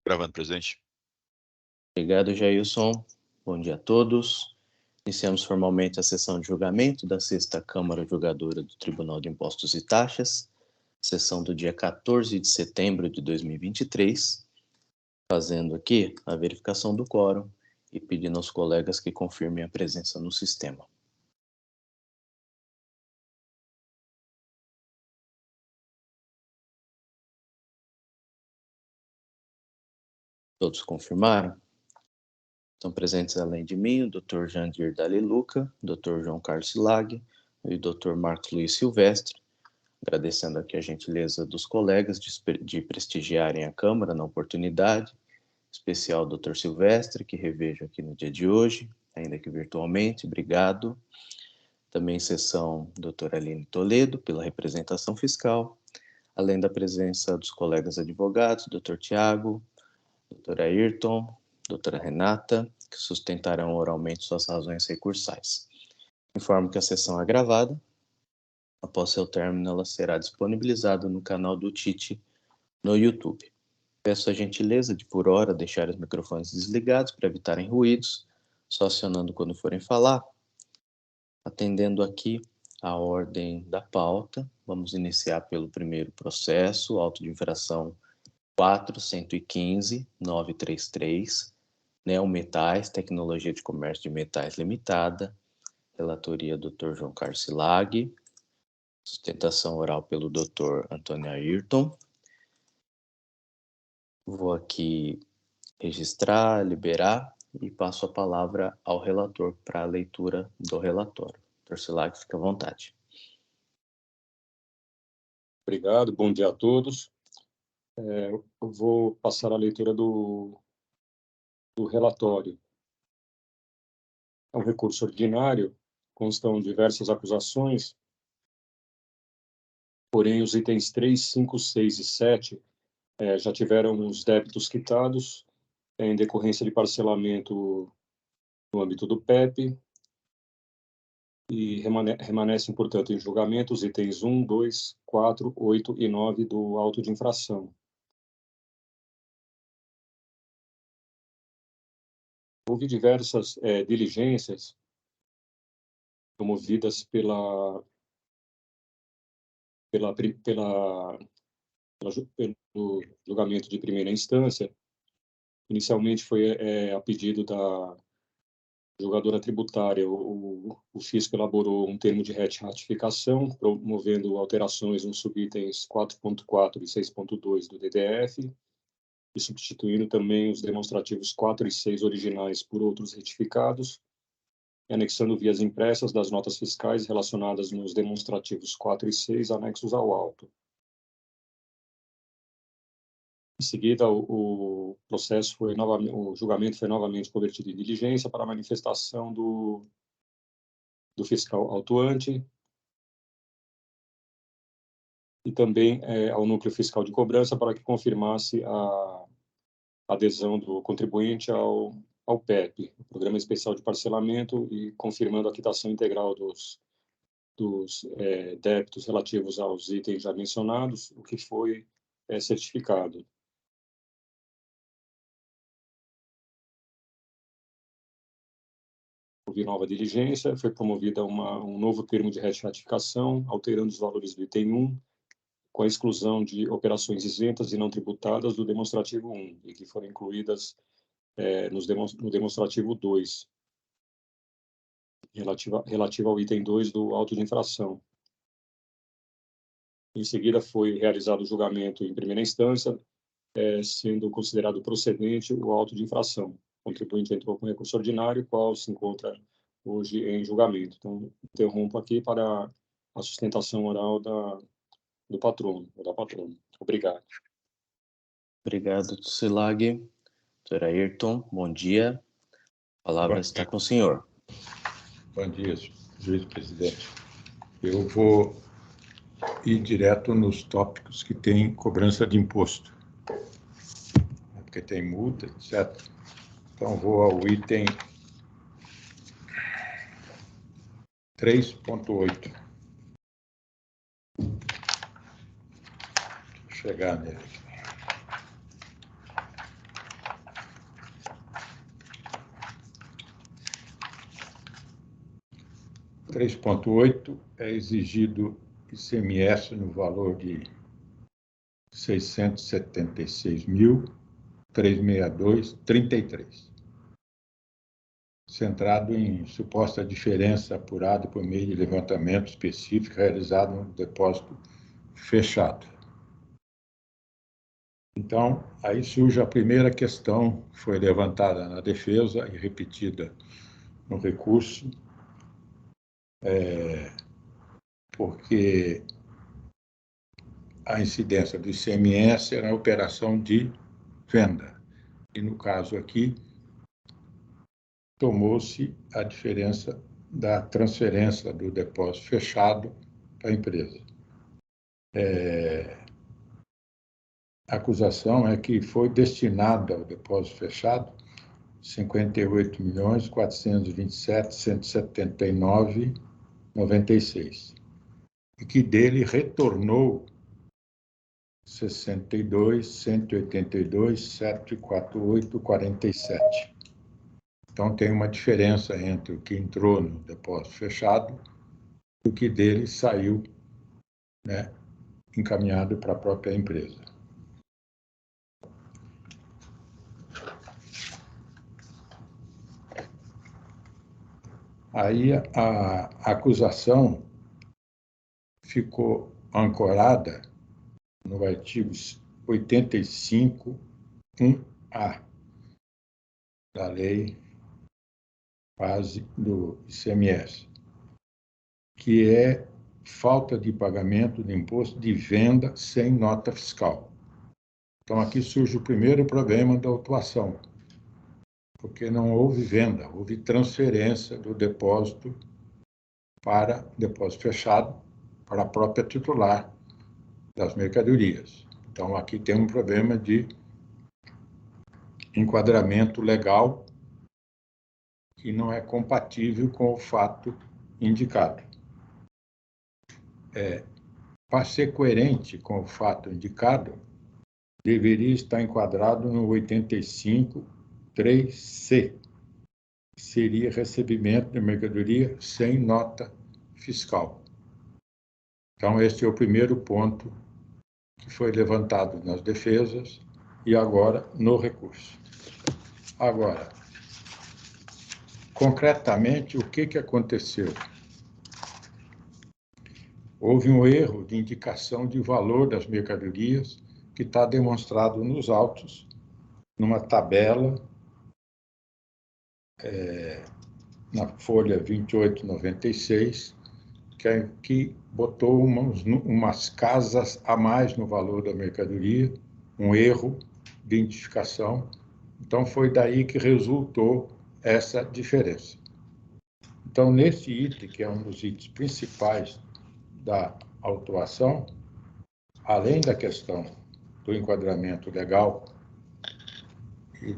Gravando, presidente. Obrigado, Jailson. Bom dia a todos. Iniciamos formalmente a sessão de julgamento da 6ª Câmara Julgadora do Tribunal de Impostos e Taxas, sessão do dia 14 de setembro de 2023, fazendo aqui a verificação do quórum e pedindo aos colegas que confirmem a presença no sistema. Todos confirmaram? Estão presentes, além de mim, o Dr. Jandir Daliluca, o Dr. João Carlos Silag e o Dr. Marcos Luiz Silvestre, agradecendo aqui a gentileza dos colegas de prestigiarem a Câmara na oportunidade, em especial o Dr. Silvestre, que revejo aqui no dia de hoje, ainda que virtualmente, obrigado. Também em sessão, Dr. Aline Toledo, pela representação fiscal, além da presença dos colegas advogados, Dr. Tiago, Dr. Ayrton, doutora Renata, que sustentarão oralmente suas razões recursais. Informo que a sessão é gravada. Após seu término, ela será disponibilizada no canal do TIT no YouTube. Peço a gentileza de, por hora, deixar os microfones desligados para evitarem ruídos, só acionando quando forem falar. Atendendo aqui a ordem da pauta, vamos iniciar pelo primeiro processo, auto de infração 4.115.933, Neometais, Tecnologia de Comércio de Metais Limitada, relatoria Dr. João Carlos Silag, sustentação oral pelo Dr. Antônio Ayrton. Vou aqui registrar, liberar e passo a palavra ao relator para a leitura do relatório. Dr. Silag, fica à vontade. Obrigado, bom dia a todos. Eu vou passar a leitura do relatório. É um recurso ordinário, constam diversas acusações, porém os itens 3, 5, 6 e 7 já tiveram os débitos quitados em decorrência de parcelamento no âmbito do PEP e remanescem, portanto, em julgamento os itens 1, 2, 4, 8 e 9 do auto de infração. Houve diversas diligências promovidas pelo julgamento de primeira instância. Inicialmente foi a pedido da julgadora tributária, o fisco elaborou um termo de retificação, promovendo alterações nos subitens 4.4 e 6.2 do DDF, e substituindo também os demonstrativos 4 e 6 originais por outros retificados, e anexando vias impressas das notas fiscais relacionadas nos demonstrativos 4 e 6 anexos ao auto. Em seguida, o julgamento foi novamente convertido em diligência para manifestação do fiscal autuante e também ao núcleo fiscal de cobrança para que confirmasse a adesão do contribuinte ao PEP, o Programa Especial de Parcelamento, e confirmando a quitação integral dos débitos relativos aos itens já mencionados, o que foi certificado. Houve nova diligência, foi promovida um novo termo de retificação, alterando os valores do item 1, com a exclusão de operações isentas e não tributadas do demonstrativo 1, e que foram incluídas no demonstrativo 2, relativa ao item 2 do auto de infração. Em seguida, foi realizado o julgamento em primeira instância, sendo considerado procedente o auto de infração. O contribuinte entrou com recurso ordinário, qual se encontra hoje em julgamento. Então, interrompo aqui para a sustentação oral do patrono, ou da patrona. Obrigado. Obrigado, Dr. Silag. Dr. Ayrton, bom dia. A palavra está com o senhor. Bom dia, juiz presidente. Eu vou ir direto nos tópicos que tem cobrança de imposto, porque tem multa, etc. Então, vou ao item 3.8. Vou chegar nele aqui. 3.8 é exigido ICMS no valor de R$ 676.362,33, centrado em suposta diferença apurada por meio de levantamento específico realizado no depósito fechado. Então, aí surge a primeira questão, que foi levantada na defesa e repetida no recurso, porque a incidência do ICMS era a operação de venda. E, no caso aqui, tomou-se a diferença da transferência do depósito fechado para a empresa. A acusação é que foi destinado ao depósito fechado R$ 58.427.179,96 e que dele retornou R$ 62.182.748,47. Então, tem uma diferença entre o que entrou no depósito fechado e o que dele saiu, né, encaminhado para a própria empresa. Aí a acusação ficou ancorada no artigo 85.1a da lei base do ICMS, que é falta de pagamento do imposto de venda sem nota fiscal. Então, aqui surge o primeiro problema da autuação, porque não houve venda, houve transferência do depósito para depósito fechado para a própria titular das mercadorias. Então, aqui tem um problema de enquadramento legal que não é compatível com o fato indicado. Para ser coerente com o fato indicado, deveria estar enquadrado no 85.3c, que seria recebimento de mercadoria sem nota fiscal. Então, este é o primeiro ponto que foi levantado nas defesas e agora no recurso. Agora, concretamente, o que aconteceu? Houve um erro de indicação de valor das mercadorias que está demonstrado nos autos, numa tabela, na folha 2896, que botou umas casas a mais no valor da mercadoria, um erro de identificação. Então, foi daí que resultou essa diferença. Então, nesse item, que é um dos itens principais da autuação, além da questão do enquadramento legal e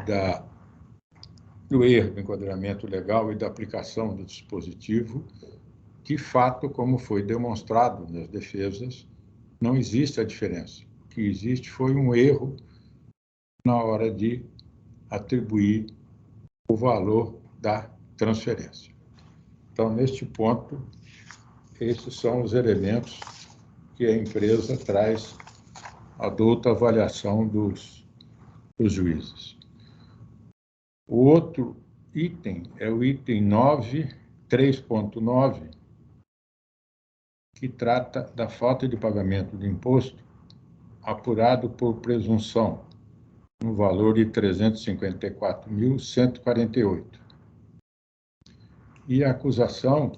do erro do enquadramento legal e da aplicação do dispositivo, de fato, como foi demonstrado nas defesas, não existe a diferença. O que existe foi um erro na hora de atribuir o valor da transferência. Então, neste ponto, esses são os elementos que a empresa traz adulta avaliação dos juízes. O outro item é o item 3.9, que trata da falta de pagamento de imposto apurado por presunção, no valor de R$ 354.148. E a acusação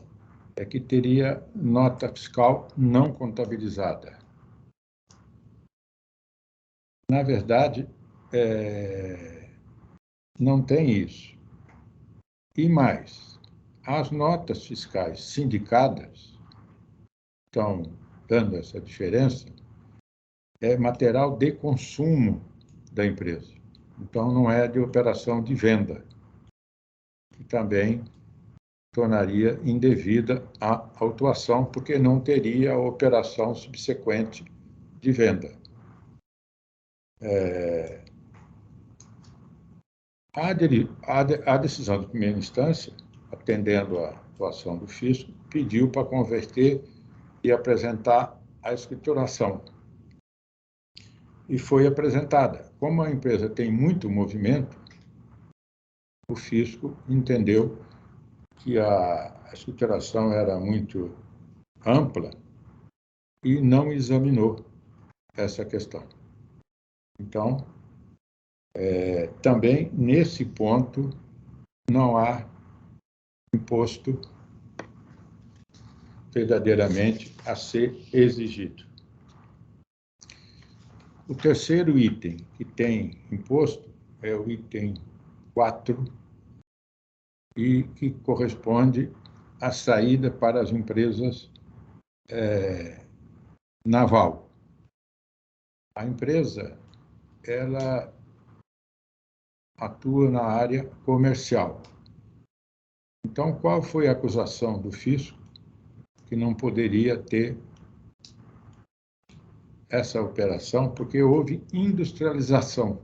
é que teria nota fiscal não contabilizada. Na verdade, não tem isso. E mais, as notas fiscais sindicadas estão dando essa diferença, é material de consumo da empresa. Então, não é de operação de venda, que também tornaria indevida a autuação, porque não teria a operação subsequente de venda. A decisão de primeira instância, atendendo a atuação do fisco, pediu para converter e apresentar a escrituração. E foi apresentada. Como a empresa tem muito movimento, o fisco entendeu que a escrituração era muito ampla e não examinou essa questão. Então, também nesse ponto não há imposto verdadeiramente a ser exigido. O terceiro item que tem imposto é o item 4, e que corresponde à saída para as empresas naval. A empresa, ela atua na área comercial. Então, qual foi a acusação do fisco? Que não poderia ter essa operação, porque houve industrialização.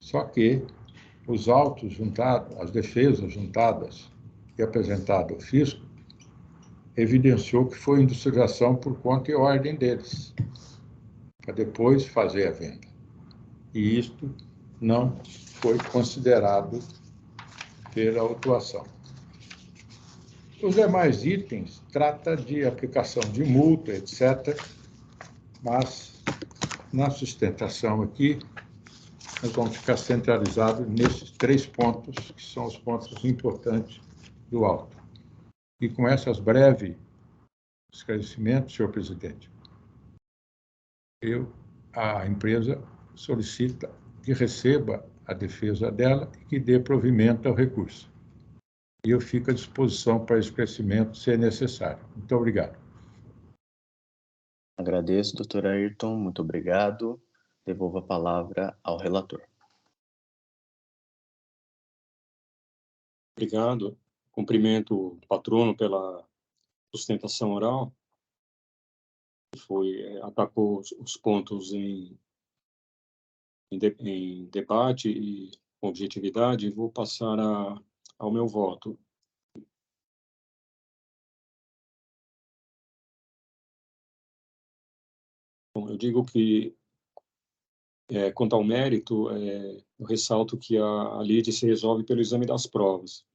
Só que os autos juntados, as defesas juntadas e apresentado ao fisco, evidenciou que foi industrialização por conta e ordem deles, para depois fazer a venda. E isto não foi considerado pela autuação. Os demais itens trata de aplicação de multa, etc., mas na sustentação aqui, nós vamos ficar centralizados nesses 3 pontos, que são os pontos importantes do auto. E com essas breves esclarecimentos, senhor presidente, a empresa solicita que receba a defesa dela e que dê provimento ao recurso. E eu fico à disposição para esclarecimento, se é necessário. Muito obrigado. Agradeço, doutor Ayrton, muito obrigado. Devolvo a palavra ao relator. Obrigado. Cumprimento o patrono pela sustentação oral, que atacou os pontos em debate e objetividade. Vou passar ao meu voto. Bom, eu digo que, quanto ao mérito, eu ressalto que a lide se resolve pelo exame das provas,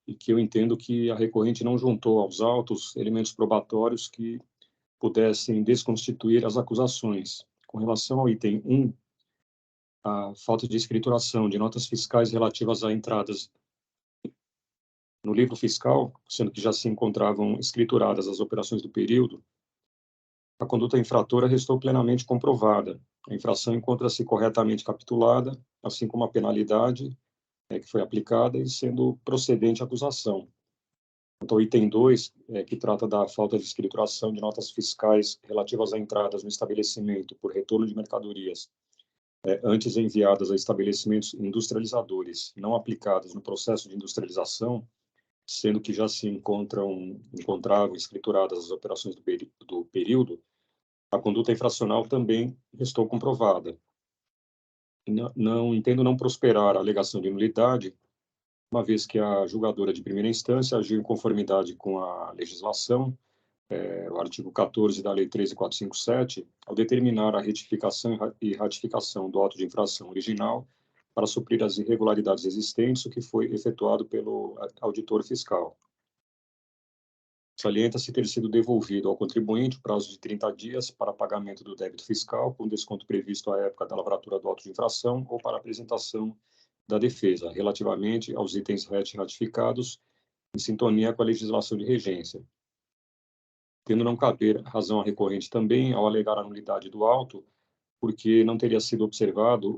e que eu entendo que a recorrente não juntou aos autos elementos probatórios que pudessem desconstituir as acusações. Com relação ao item 1, a falta de escrituração de notas fiscais relativas a entradas no livro fiscal, sendo que já se encontravam escrituradas as operações do período, a conduta infratora restou plenamente comprovada. A infração encontra-se corretamente capitulada, assim como a penalidade que foi aplicada e sendo procedente a acusação. Quanto ao item 2, que trata da falta de escrituração de notas fiscais relativas a entradas no estabelecimento por retorno de mercadorias antes enviadas a estabelecimentos industrializadores não aplicadas no processo de industrialização, sendo que já se encontravam escrituradas as operações do período, a conduta infracional também restou comprovada. Não entendo não prosperar a alegação de nulidade, uma vez que a julgadora de primeira instância agiu em conformidade com a legislação, o artigo 14 da Lei 13.457, ao determinar a retificação e ratificação do auto de infração original para suprir as irregularidades existentes, o que foi efetuado pelo auditor fiscal. Salienta-se ter sido devolvido ao contribuinte o prazo de 30 dias para pagamento do débito fiscal, com desconto previsto à época da lavratura do auto de infração ou para apresentação da defesa, relativamente aos itens RET ratificados, em sintonia com a legislação de regência. Tendo não caber razão à recorrente também ao alegar a nulidade do auto, porque não teria sido observado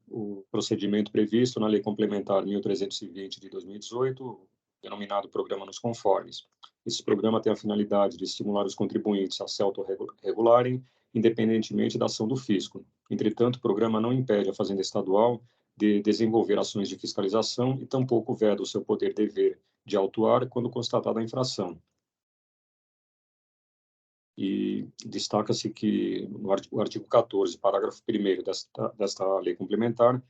o procedimento previsto na Lei Complementar 1320 de 2018, denominado Programa nos Conformes. Esse programa tem a finalidade de estimular os contribuintes a se autorregularem, independentemente da ação do fisco. Entretanto, o programa não impede a Fazenda Estadual de desenvolver ações de fiscalização e tampouco veda o seu poder-dever de autuar quando constatada a infração. E destaca-se que o artigo 14, parágrafo 1º desta lei complementar,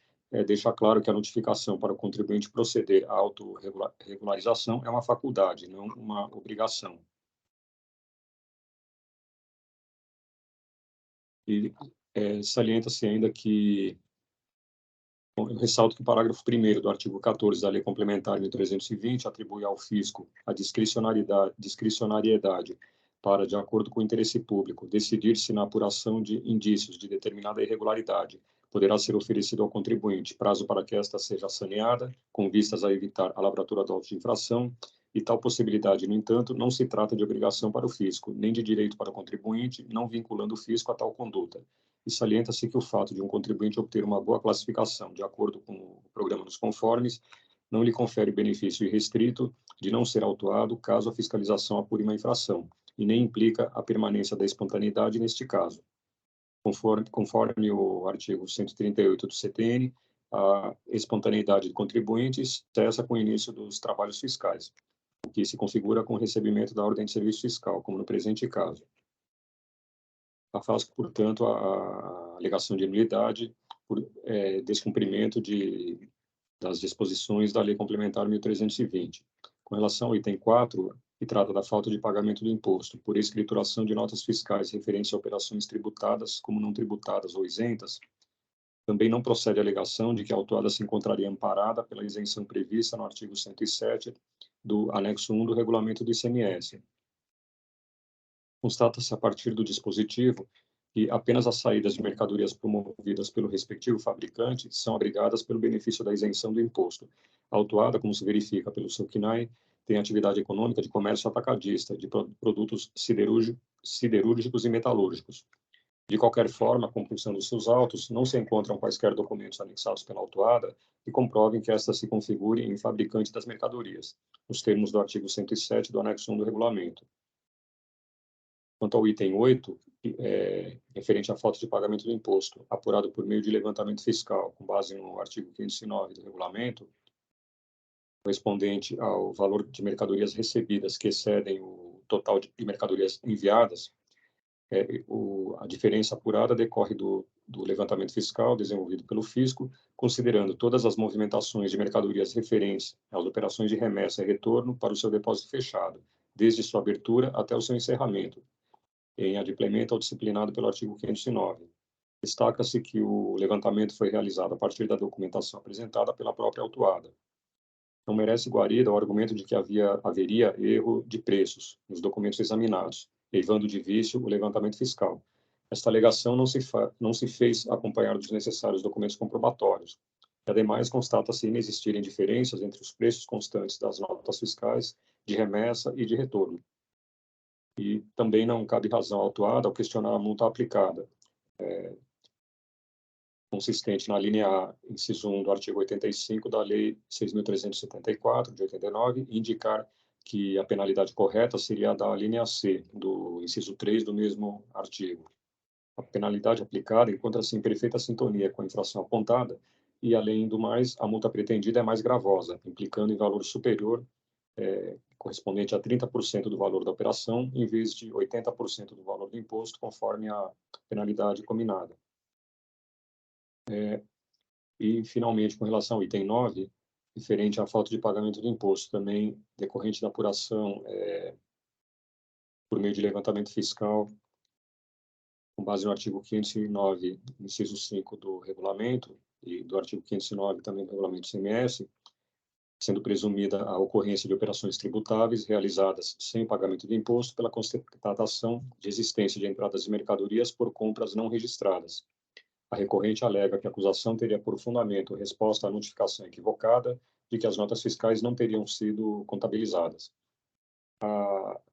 deixa claro que a notificação para o contribuinte proceder à autorregularização é uma faculdade, não uma obrigação. E salienta-se ainda que, eu ressalto que o parágrafo 1º do artigo 14 da Lei Complementar 1320 atribui ao fisco a discricionariedade para, de acordo com o interesse público, decidir se na apuração de indícios de determinada irregularidade poderá ser oferecido ao contribuinte prazo para que esta seja saneada, com vistas a evitar a lavratura do auto de infração, e tal possibilidade, no entanto, não se trata de obrigação para o fisco, nem de direito para o contribuinte, não vinculando o fisco a tal conduta. E salienta-se que o fato de um contribuinte obter uma boa classificação de acordo com o programa dos conformes não lhe confere benefício irrestrito de não ser autuado caso a fiscalização apure uma infração, e nem implica a permanência da espontaneidade neste caso. Conforme o artigo 138 do CTN, a espontaneidade do contribuinte cessa com o início dos trabalhos fiscais, o que se configura com o recebimento da ordem de serviço fiscal, como no presente caso. Afasta, portanto, a alegação de nulidade por descumprimento das disposições da Lei Complementar 1320. Com relação ao item 4, que trata da falta de pagamento do imposto por escrituração de notas fiscais referentes a operações tributadas como não tributadas ou isentas, também não procede a alegação de que a autuada se encontraria amparada pela isenção prevista no artigo 107 do anexo 1 do regulamento do ICMS. Constata-se a partir do dispositivo que apenas as saídas de mercadorias promovidas pelo respectivo fabricante são abrigadas pelo benefício da isenção do imposto. A autuada, como se verifica pelo seu CNAE, tem atividade econômica de comércio atacadista, de produtos siderúrgicos e metalúrgicos. De qualquer forma, a conclusão dos seus autos, não se encontram quaisquer documentos anexados pela autuada que comprovem que esta se configure em fabricante das mercadorias, nos termos do artigo 107 do anexo 1 do regulamento. Quanto ao item 8, referente à falta de pagamento do imposto, apurado por meio de levantamento fiscal, com base no artigo 509 do regulamento, correspondente ao valor de mercadorias recebidas que excedem o total de mercadorias enviadas, a diferença apurada decorre do levantamento fiscal desenvolvido pelo fisco, considerando todas as movimentações de mercadorias referentes às operações de remessa e retorno para o seu depósito fechado, desde sua abertura até o seu encerramento, em adimplemento ao disciplinado pelo artigo 509. Destaca-se que o levantamento foi realizado a partir da documentação apresentada pela própria autuada. Não merece guarida o argumento de que haveria erro de preços nos documentos examinados, levando de vício o levantamento fiscal. Esta alegação não se fez acompanhar dos necessários documentos comprobatórios. Ademais, constata-se inexistirem diferenças entre os preços constantes das notas fiscais de remessa e de retorno. E também não cabe razão à autuada ao questionar a multa aplicada, consistente na linha A, inciso 1 do artigo 85 da Lei 6.374, de 89, e indicar que a penalidade correta seria a da linha C, do inciso 3 do mesmo artigo. A penalidade aplicada encontra-se em perfeita sintonia com a infração apontada e, além do mais, a multa pretendida é mais gravosa, implicando em valor superior, correspondente a 30% do valor da operação, em vez de 80% do valor do imposto, conforme a penalidade combinada. E, finalmente, com relação ao item 9, referente à falta de pagamento do imposto, também decorrente da apuração por meio de levantamento fiscal, com base no artigo 509, inciso 5 do regulamento, e do artigo 509 também do regulamento ICMS, sendo presumida a ocorrência de operações tributáveis realizadas sem pagamento de imposto pela constatação de existência de entradas de mercadorias por compras não registradas. A recorrente alega que a acusação teria por fundamento resposta à notificação equivocada de que as notas fiscais não teriam sido contabilizadas.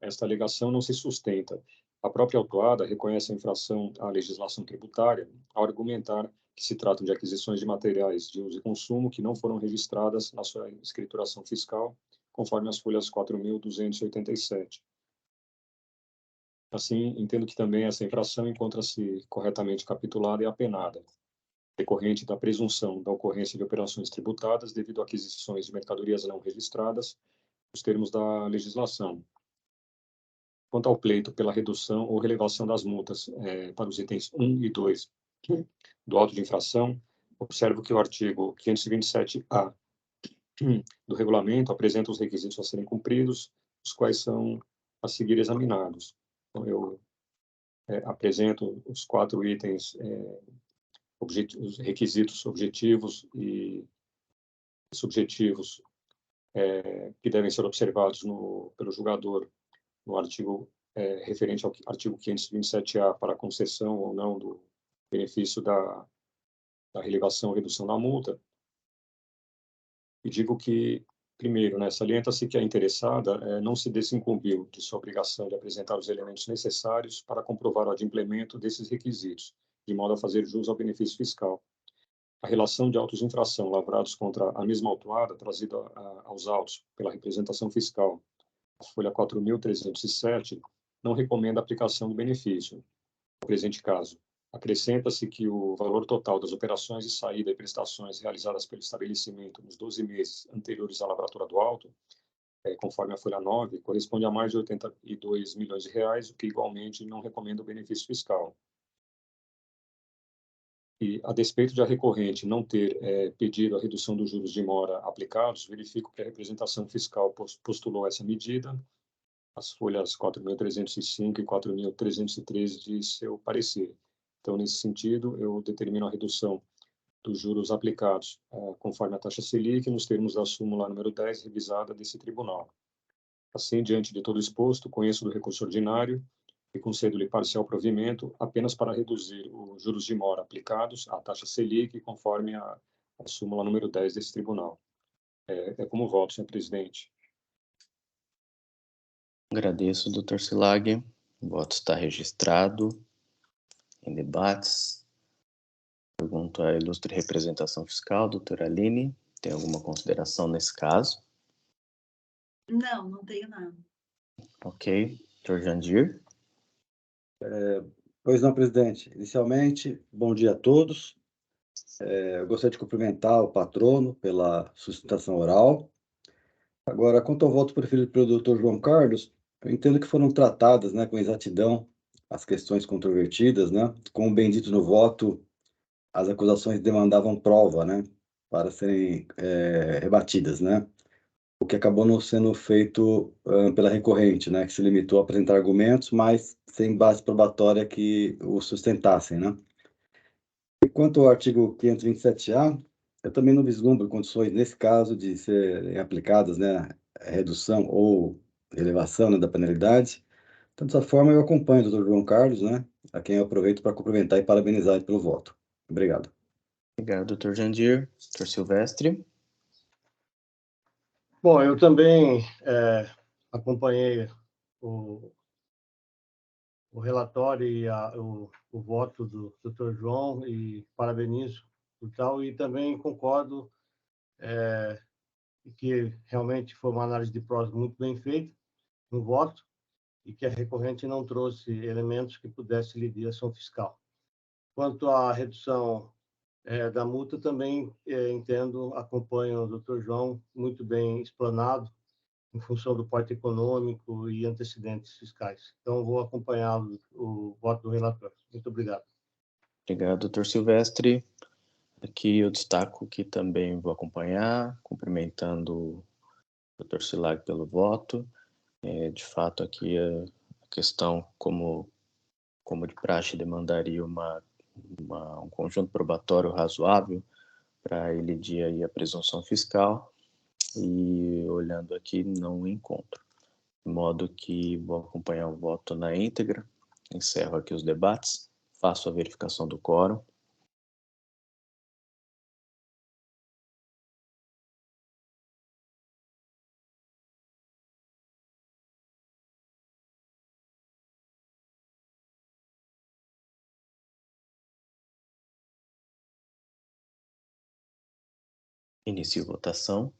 Esta alegação não se sustenta. A própria autuada reconhece a infração à legislação tributária ao argumentar que se tratam de aquisições de materiais de uso e consumo que não foram registradas na sua escrituração fiscal, conforme as folhas 4.287. Assim, entendo que também essa infração encontra-se corretamente capitulada e apenada, decorrente da presunção da ocorrência de operações tributadas devido a aquisições de mercadorias não registradas, nos termos da legislação. Quanto ao pleito pela redução ou relevação das multas para os itens 1 e 2 do auto de infração, observo que o artigo 527-A do regulamento apresenta os requisitos a serem cumpridos, os quais são a seguir examinados. Então, eu apresento os 4 itens, os requisitos objetivos e subjetivos que devem ser observados pelo julgador no artigo referente ao artigo 527-A para a concessão ou não do benefício da relevação ou redução da multa. E digo que, primeiro, salienta-se que a interessada não se desincumbiu de sua obrigação de apresentar os elementos necessários para comprovar o adimplemento desses requisitos, de modo a fazer jus ao benefício fiscal. A relação de autos de infração lavrados contra a mesma autuada, trazida aos autos pela representação fiscal, a folha 4.307, não recomenda a aplicação do benefício. No presente caso, acrescenta-se que o valor total das operações de saída e prestações realizadas pelo estabelecimento nos 12 meses anteriores à lavratura do auto, conforme a folha 9, corresponde a mais de 82 milhões de reais, o que igualmente não recomenda o benefício fiscal. E, a despeito de a recorrente não ter pedido a redução dos juros de mora aplicados, verifico que a representação fiscal postulou essa medida, as folhas 4.305 e 4.313 de seu parecer. Então, nesse sentido, eu determino a redução dos juros aplicados conforme a taxa Selic, nos termos da súmula número 10, revisada desse tribunal. Assim, diante de todo o exposto, conheço do recurso ordinário e concedo-lhe parcial provimento apenas para reduzir os juros de mora aplicados à taxa Selic, conforme a súmula número 10 desse tribunal. É como voto, senhor presidente. Agradeço, Dr. Silag. O voto está registrado em debates. Pergunto à ilustre representação fiscal, doutora Aline, tem alguma consideração nesse caso? Não, não tenho nada. Ok. Dr. Jandir? Pois não, presidente. Inicialmente, bom dia a todos. Eu gostaria de cumprimentar o patrono pela sustentação oral. Agora, quanto ao voto preferido pelo Dr. João Carlos, eu entendo que foram tratadas, com exatidão as questões controvertidas, Como bem dito no voto, as acusações demandavam prova, para serem rebatidas, O que acabou não sendo feito pela recorrente, que se limitou a apresentar argumentos, mas sem base probatória que o sustentassem, E quanto ao artigo 527-A, eu também não vislumbro condições, nesse caso, de serem aplicadas, redução ou elevação, da penalidade. Então, dessa forma, eu acompanho o Dr. João Carlos, a quem eu aproveito para cumprimentar e parabenizar pelo voto. Obrigado. Obrigado, Dr. Jandir. Dr. Silvestre? Bom, eu também acompanhei o relatório e o voto do Dr. João e parabenizo por tal, e também concordo que realmente foi uma análise de prós muito bem feita no voto e que a recorrente não trouxe elementos que pudessem lhe a ação fiscal. Quanto à redução da multa, também entendo, acompanho o Dr. João, muito bem explanado, em função do porte econômico e antecedentes fiscais. Então, vou acompanhar o voto do relator. Muito obrigado. Obrigado, Dr. Silvestre. Aqui eu destaco que também vou acompanhar, cumprimentando o Dr. Silag pelo voto. De fato, aqui a questão, como de praxe, demandaria um conjunto probatório razoável para elidir aí a presunção fiscal, e olhando aqui não encontro. De modo que vou acompanhar o voto na íntegra, encerro aqui os debates, faço a verificação do quórum. Inicio votação.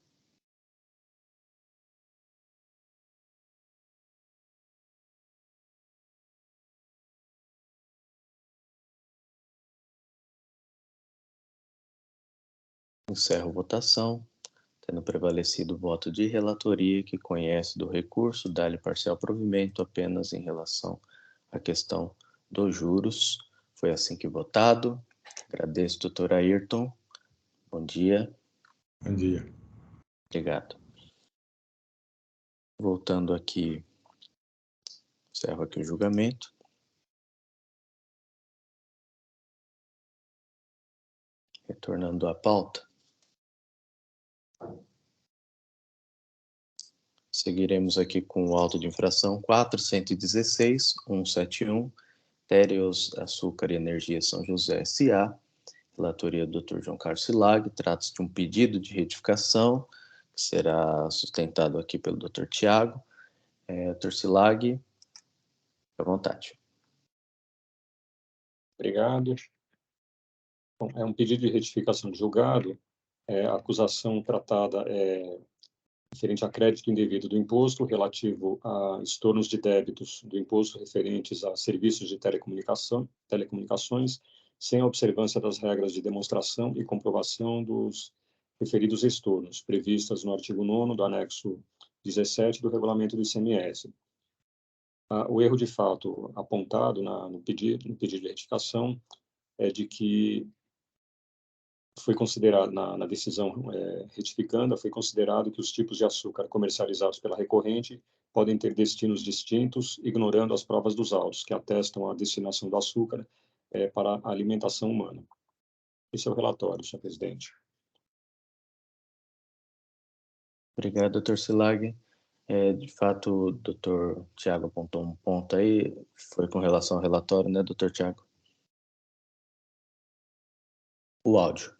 Encerro votação. Tendo prevalecido o voto de relatoria, que conhece do recurso, dá-lhe parcial provimento apenas em relação à questão dos juros. Foi assim que votado. Agradeço, doutor Ayrton. Bom dia. Bom dia. Obrigado. Voltando aqui, encerro aqui o julgamento. Retornando à pauta. Seguiremos aqui com o auto de infração 4.116.171, Tereos Açúcar e Energia São José S.A., relatoria do Dr. João Carlos Silag. Trata-se de um pedido de retificação que será sustentado aqui pelo Dr. Tiago. Dr. Silag, fique à vontade. Obrigado. Bom, é um pedido de retificação de julgado. A acusação tratada é referente a crédito indevido do imposto relativo a estornos de débitos do imposto referentes a serviços de telecomunicações, sem a observância das regras de demonstração e comprovação dos referidos estornos, previstas no artigo 9º do anexo 17 do regulamento do ICMS. O erro de fato apontado no pedido de retificação é de que foi considerado, na decisão retificanda, foi considerado que os tipos de açúcar comercializados pela recorrente podem ter destinos distintos, ignorando as provas dos autos, que atestam a destinação do açúcar para a alimentação humana. Esse é o relatório, senhor presidente. Obrigado, Dr. Silag. De fato, o Dr. Tiago apontou um ponto aí, foi com relação ao relatório, né, Dr. Tiago? O áudio.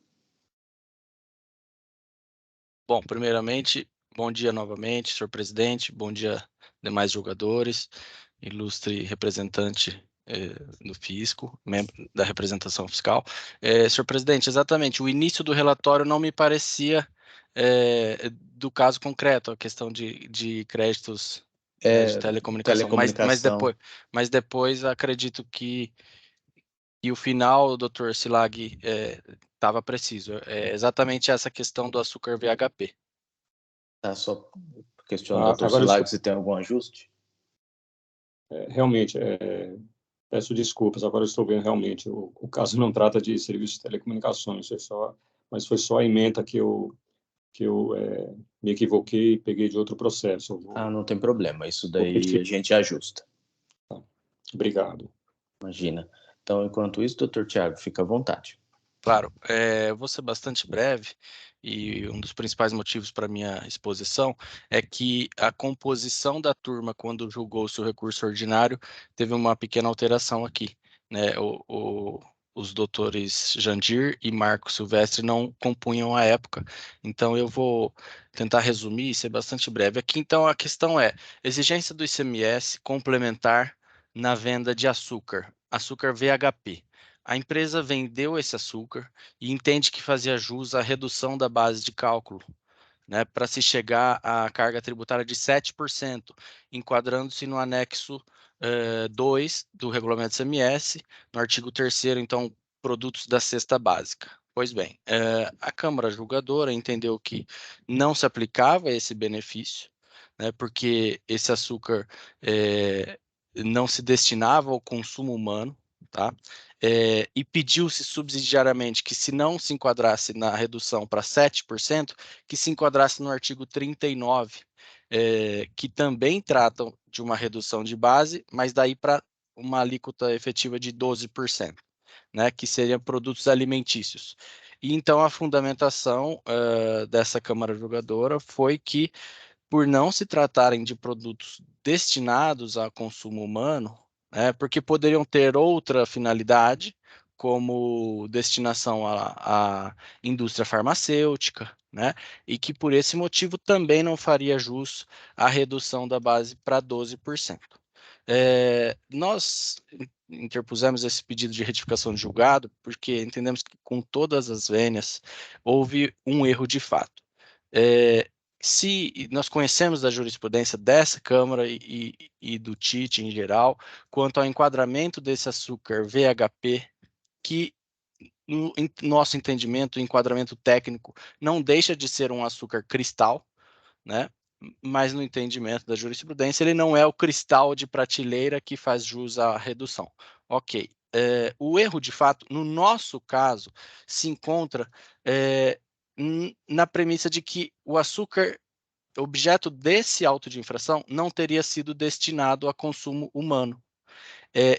Bom, primeiramente, bom dia novamente, senhor presidente, bom dia demais jogadores, ilustre representante do fisco, membro da representação fiscal. Senhor presidente, exatamente, o início do relatório não me parecia do caso concreto, a questão de créditos de telecomunicação, mas depois acredito que o final, doutor Silag, estava preciso. É exatamente essa questão do açúcar VHP. Tá, só questionando o Dr. Silag se tem algum ajuste. Realmente, peço desculpas, agora estou vendo realmente, o caso não trata de serviços de telecomunicações, mas foi só a ementa que eu me equivoquei e peguei de outro processo. Não tem problema, isso daí a gente ajusta. Tá. Obrigado. Imagina. Então, enquanto isso, Dr. Tiago, fica à vontade. Claro, vou ser bastante breve, e um dos principais motivos para minha exposição é que a composição da turma, quando julgou-se o recurso ordinário, teve uma pequena alteração aqui, né? Os doutores Jandir e Marco Silvestre não compunham à época, então eu vou tentar resumir e ser bastante breve. Aqui, então, a questão é exigência do ICMS complementar na venda de açúcar VHP. A empresa vendeu esse açúcar e entende que fazia jus à redução da base de cálculo, né, para se chegar à carga tributária de 7%, enquadrando-se no anexo 2 do regulamento ICMS, no artigo 3º, então, produtos da cesta básica. Pois bem, a Câmara Julgadora entendeu que não se aplicava esse benefício, né, porque esse açúcar não se destinava ao consumo humano, tá? E pediu-se subsidiariamente que, se não se enquadrasse na redução para 7%, que se enquadrasse no artigo 39, que também tratam de uma redução de base, mas daí para uma alíquota efetiva de 12%, né, que seriam produtos alimentícios. E então a fundamentação dessa Câmara Julgadora foi que, por não se tratarem de produtos destinados a consumo humano, porque poderiam ter outra finalidade, como destinação à indústria farmacêutica, né? E que por esse motivo também não faria jus à redução da base para 12%. Nós interpusemos esse pedido de retificação de julgado porque entendemos que, com todas as vênias, houve um erro de fato. Se nós conhecemos da jurisprudência dessa Câmara e do TIT em geral, quanto ao enquadramento desse açúcar VHP, que, no nosso entendimento, o enquadramento técnico não deixa de ser um açúcar cristal, né? Mas no entendimento da jurisprudência ele não é o cristal de prateleira que faz jus à redução. Ok, o erro de fato, no nosso caso, se encontra na premissa de que o açúcar, objeto desse auto de infração, não teria sido destinado a consumo humano.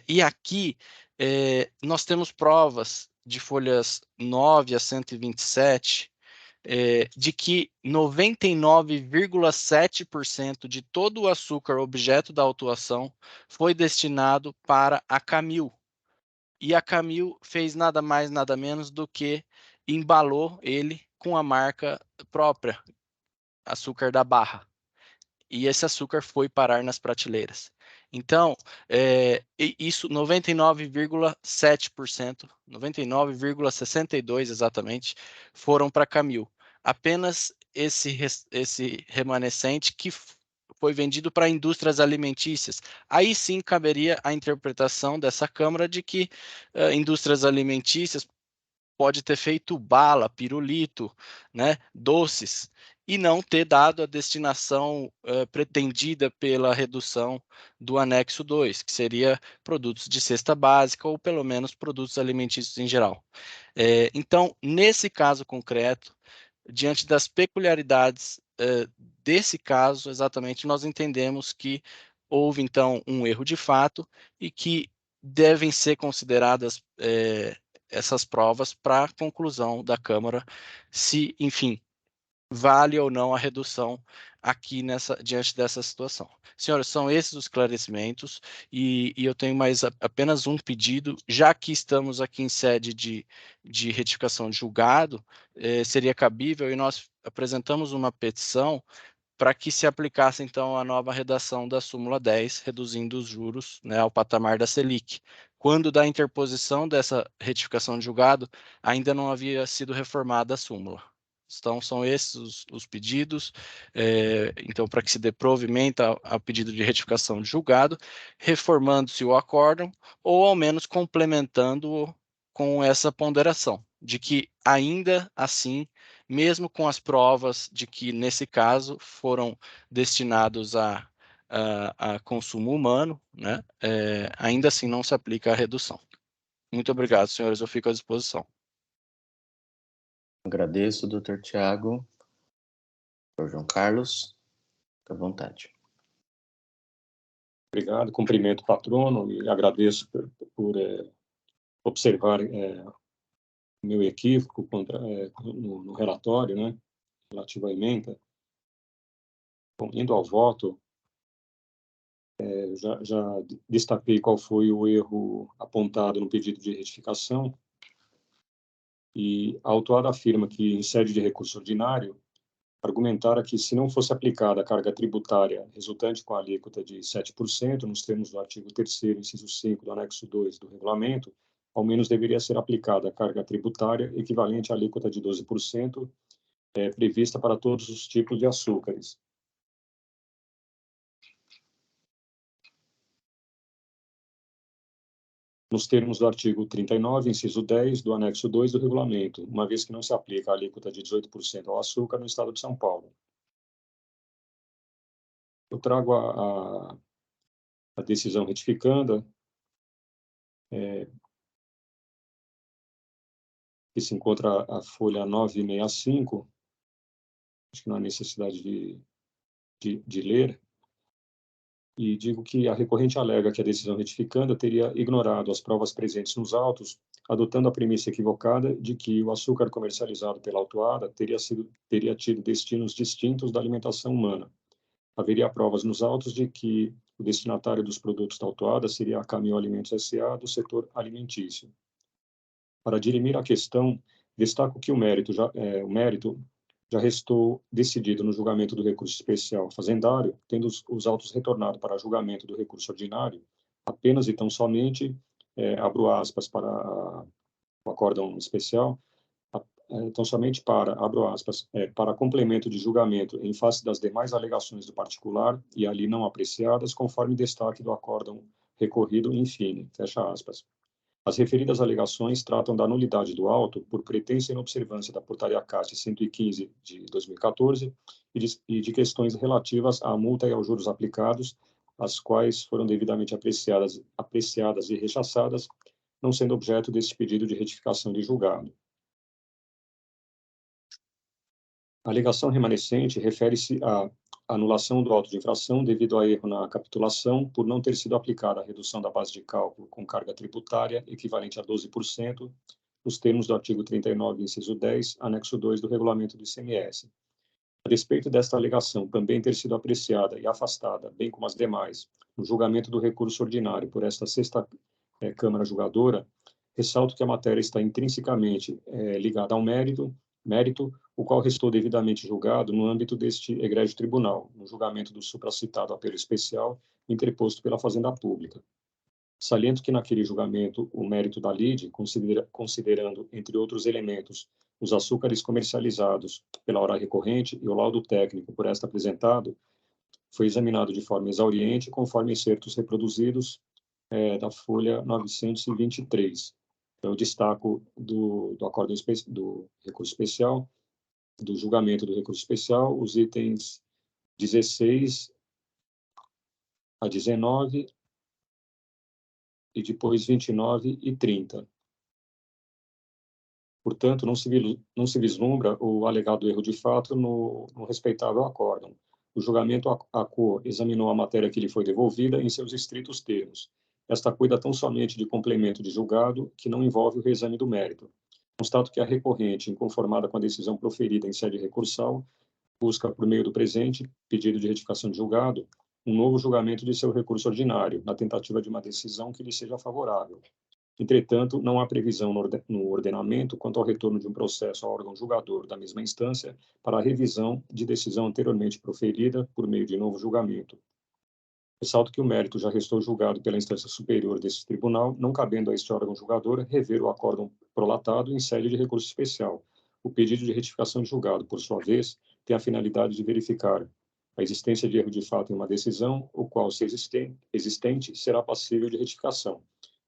E aqui nós temos provas de folhas 9 a 127, de que 99,7% de todo o açúcar objeto da autuação foi destinado para a Camil. E a Camil fez nada mais, nada menos do que embalou ele com a marca própria, açúcar da Barra. E esse açúcar foi parar nas prateleiras. Então, isso 99,7%, 99,62% exatamente, foram para Camil. Apenas esse remanescente que foi vendido para indústrias alimentícias. Aí sim caberia a interpretação dessa Câmara de que indústrias alimentícias pode ter feito bala, pirulito, né, doces, e não ter dado a destinação pretendida pela redução do anexo 2, que seria produtos de cesta básica ou pelo menos produtos alimentícios em geral. Então, nesse caso concreto, diante das peculiaridades desse caso, exatamente, nós entendemos que houve, então, um erro de fato e que devem ser consideradas essas provas para a conclusão da Câmara, se, enfim, vale ou não a redução aqui diante dessa situação. Senhores, são esses os esclarecimentos e eu tenho mais apenas um pedido, já que estamos aqui em sede de retificação de julgado, seria cabível e nós apresentamos uma petição para que se aplicasse, então, a nova redação da súmula 10, reduzindo os juros, né, ao patamar da Selic. Quando da interposição dessa retificação de julgado, ainda não havia sido reformada a súmula. Então, são esses os pedidos, então, para que se dê provimento ao pedido de retificação de julgado, reformando-se o acórdão, ou ao menos complementando-o com essa ponderação, de que ainda assim, mesmo com as provas de que, nesse caso, foram destinados a consumo humano, né, ainda assim não se aplica a redução. Muito obrigado, senhores, eu fico à disposição. Agradeço, doutor Tiago. Doutor João Carlos, fique à vontade. Obrigado, cumprimento o patrono e agradeço por observar o meu equívoco no relatório, né, relativo à emenda. Bom, indo ao voto, já destaquei qual foi o erro apontado no pedido de retificação, e a autuada afirma que, em sede de recurso ordinário, argumentara que, se não fosse aplicada a carga tributária resultante com a alíquota de 7%, nos termos do artigo 3º, inciso 5 do anexo 2 do regulamento, ao menos deveria ser aplicada a carga tributária equivalente à alíquota de 12%, prevista para todos os tipos de açúcares. Nos termos do artigo 39, inciso 10 do anexo 2 do regulamento, uma vez que não se aplica a alíquota de 18% ao açúcar no estado de São Paulo. Eu trago a decisão retificanda, que se encontra a folha 965, acho que não há necessidade de ler, e digo que a recorrente alega que a decisão retificanda teria ignorado as provas presentes nos autos, adotando a premissa equivocada de que o açúcar comercializado pela autuada teria tido destinos distintos da alimentação humana. Haveria provas nos autos de que o destinatário dos produtos da autuada seria a Camil Alimentos S.A. do setor alimentício. Para dirimir a questão, destaco que o mérito já restou decidido no julgamento do recurso especial fazendário, tendo os autos retornado para julgamento do recurso ordinário, apenas e tão somente, abro aspas para o acórdão especial, então somente para, abro aspas, para complemento de julgamento em face das demais alegações do particular e ali não apreciadas, conforme destaque do acórdão recorrido, infine, fecha aspas. As referidas alegações tratam da nulidade do auto por pretensa inobservância da portaria CAT 115 de 2014 e de questões relativas à multa e aos juros aplicados, as quais foram devidamente apreciadas e rechaçadas, não sendo objeto deste pedido de retificação de julgado. A alegação remanescente refere-se à anulação do auto de infração devido a erro na capitulação por não ter sido aplicada a redução da base de cálculo com carga tributária equivalente a 12%, nos termos do artigo 39, inciso 10, anexo 2 do regulamento do ICMS. A despeito desta alegação também ter sido apreciada e afastada, bem como as demais, no julgamento do recurso ordinário por esta sexta Câmara Julgadora, ressalto que a matéria está intrinsecamente ligada ao mérito, o qual restou devidamente julgado no âmbito deste egrégio tribunal, no julgamento do supracitado apelo especial interposto pela Fazenda Pública. Saliento que naquele julgamento o mérito da lide, considerando, entre outros elementos, os açúcares comercializados pela hora recorrente e o laudo técnico por esta apresentado, foi examinado de forma exauriente, conforme excertos reproduzidos da folha 923. Eu destaco do acórdão do recurso especial, do julgamento do recurso especial, os itens 16 a 19 e depois 29 e 30. Portanto, não se vislumbra o alegado erro de fato no respeitável acórdão. O julgamento ACO examinou a matéria que lhe foi devolvida em seus estritos termos. Esta cuida tão somente de complemento de julgado que não envolve o reexame do mérito. Constato que a recorrente, inconformada com a decisão proferida em sede recursal, busca, por meio do presente pedido de retificação de julgado, um novo julgamento de seu recurso ordinário, na tentativa de uma decisão que lhe seja favorável. Entretanto, não há previsão no ordenamento quanto ao retorno de um processo ao órgão julgador da mesma instância para a revisão de decisão anteriormente proferida por meio de novo julgamento. Ressalto que o mérito já restou julgado pela instância superior desse tribunal, não cabendo a este órgão julgador rever o acórdão prolatado em sede de recurso especial. O pedido de retificação de julgado, por sua vez, tem a finalidade de verificar a existência de erro de fato em uma decisão, o qual, se existente, será passível de retificação.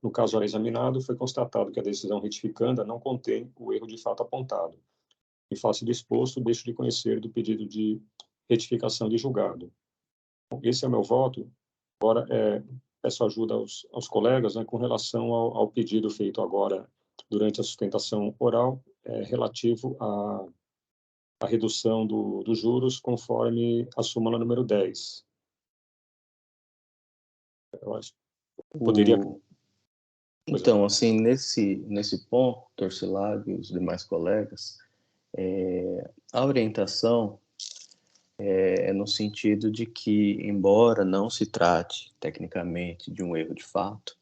No caso ora examinado, foi constatado que a decisão retificanda não contém o erro de fato apontado. Em face do exposto, deixo de conhecer do pedido de retificação de julgado. Esse é o meu voto. Agora, peço ajuda aos colegas, né, com relação ao pedido feito agora durante a sustentação oral, relativo à redução dos juros conforme a súmula número 10. Eu acho que poderia... Então, assim, nesse ponto, Dr. Silag e os demais colegas, a orientação é no sentido de que, embora não se trate tecnicamente de um erro de fato,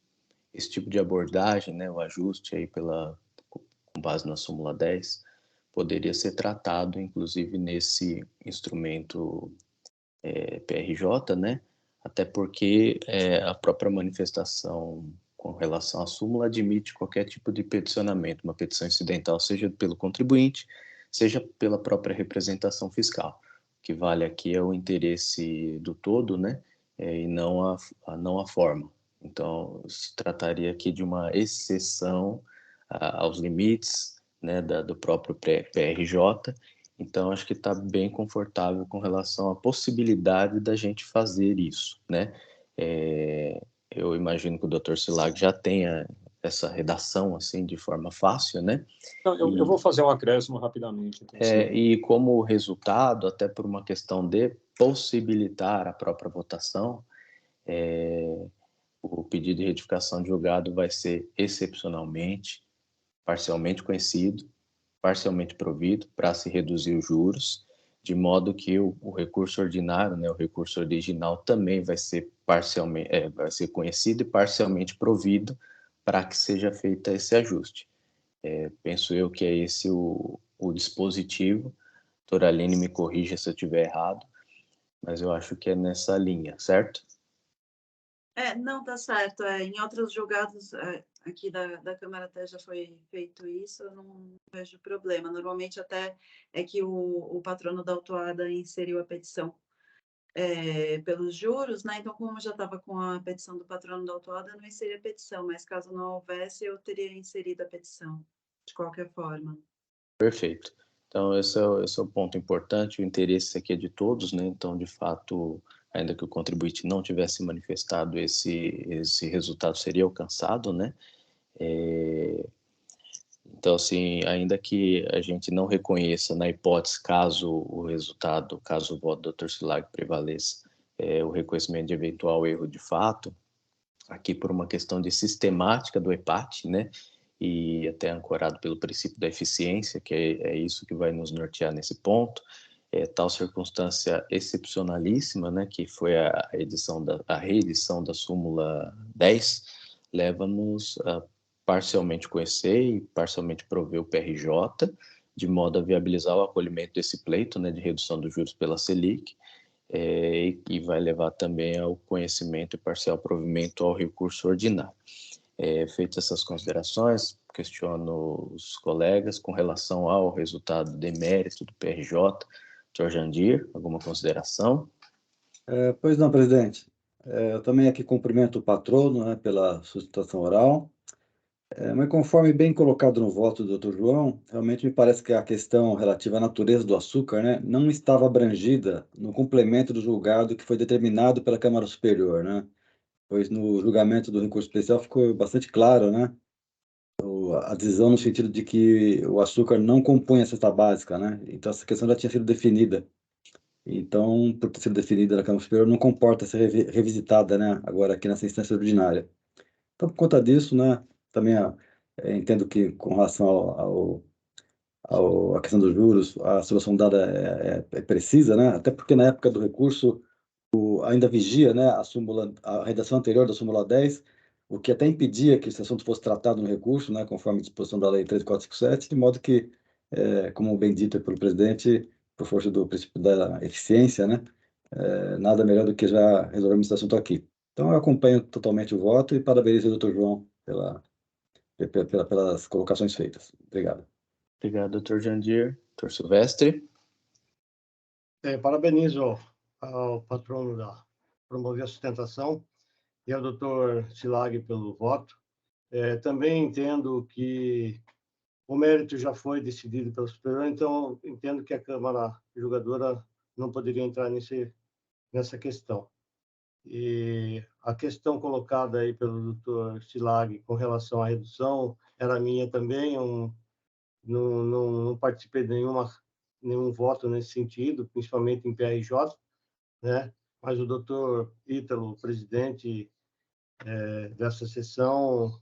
esse tipo de abordagem, né, o ajuste aí com base na súmula 10, poderia ser tratado, inclusive, nesse instrumento PRJ, né, até porque a própria manifestação com relação à súmula admite qualquer tipo de peticionamento, uma petição incidental, seja pelo contribuinte, seja pela própria representação fiscal. O que vale aqui é o interesse do todo, né, e não a forma. Então, se trataria aqui de uma exceção aos limites, né, do próprio PRJ. Então, acho que está bem confortável com relação à possibilidade da gente fazer isso, né? Eu imagino que o Dr. Silag já tenha essa redação assim de forma fácil, né? Eu vou fazer um acréscimo rapidamente. Então, e como resultado, até por uma questão de possibilitar a própria votação, o pedido de retificação de julgado vai ser excepcionalmente, parcialmente conhecido, parcialmente provido para se reduzir os juros, de modo que o recurso ordinário, né, o recurso original também vai ser parcialmente, vai ser conhecido e parcialmente provido para que seja feito esse ajuste. Penso eu que é esse o dispositivo. Doutora Aline me corrija se eu estiver errado, mas eu acho que é nessa linha, certo? Não, tá certo. Em outros julgados aqui da Câmara até já foi feito isso, eu não vejo problema. Normalmente até é que o patrono da autuada inseriu a petição pelos juros, né? Então, como eu já estava com a petição do patrono da autuada, eu não inseri a petição, mas caso não houvesse, eu teria inserido a petição, de qualquer forma. Perfeito. Então, esse é o ponto importante, o interesse aqui é de todos, né? Então, de fato, ainda que o contribuinte não tivesse manifestado, esse resultado seria alcançado, né? Então, assim, ainda que a gente não reconheça, na hipótese, caso o voto do Dr. Silag prevaleça, o reconhecimento de eventual erro de fato, aqui por uma questão de sistemática do EPAT, né, e até ancorado pelo princípio da eficiência, que é isso que vai nos nortear nesse ponto, tal circunstância excepcionalíssima, né, que foi a reedição da súmula 10, leva-nos a parcialmente conhecer e parcialmente prover o PRJ, de modo a viabilizar o acolhimento desse pleito, né, de redução dos juros pela Selic, e vai levar também ao conhecimento e parcial provimento ao recurso ordinário. Feitas essas considerações, questiono os colegas com relação ao resultado de mérito do PRJ. Dr. Jandir, alguma consideração? Pois não, presidente. Eu também aqui cumprimento o patrono, né, pela sustentação oral. Mas conforme bem colocado no voto do Dr. João, realmente me parece que a questão relativa à natureza do açúcar, né, não estava abrangida no complemento do julgado que foi determinado pela Câmara Superior, né? Pois no julgamento do recurso especial ficou bastante claro, né, a decisão no sentido de que o açúcar não compõe a cesta básica, né? Então essa questão já tinha sido definida. Então, por ter sido definida na Câmara Superior, não comporta ser revisitada, né, agora aqui nessa instância ordinária. Então, por conta disso, né, também entendo que com relação à questão dos juros, a solução dada é precisa, né, até porque na época do recurso ainda vigia, né, a redação anterior da súmula 10, o que até impedia que esse assunto fosse tratado no recurso, né, conforme a disposição da Lei 13457, de modo que, como bem dito pelo presidente, por força do princípio da eficiência, né, nada melhor do que já resolvermos esse assunto aqui. Então, eu acompanho totalmente o voto e parabenizo o Dr. João pelas colocações feitas. Obrigado. Obrigado, Dr. Jandir. Dr. Silvestre? Parabenizo ao patrono da promover a sustentação e ao Dr. Silag pelo voto. Também entendo que o mérito já foi decidido pelo superior, então entendo que a Câmara Julgadora não poderia entrar nessa questão. E a questão colocada aí pelo Dr. Silag com relação à redução era minha também, não participei de nenhum voto nesse sentido, principalmente em PRJ, né? Mas o doutor Ítalo, presidente dessa sessão,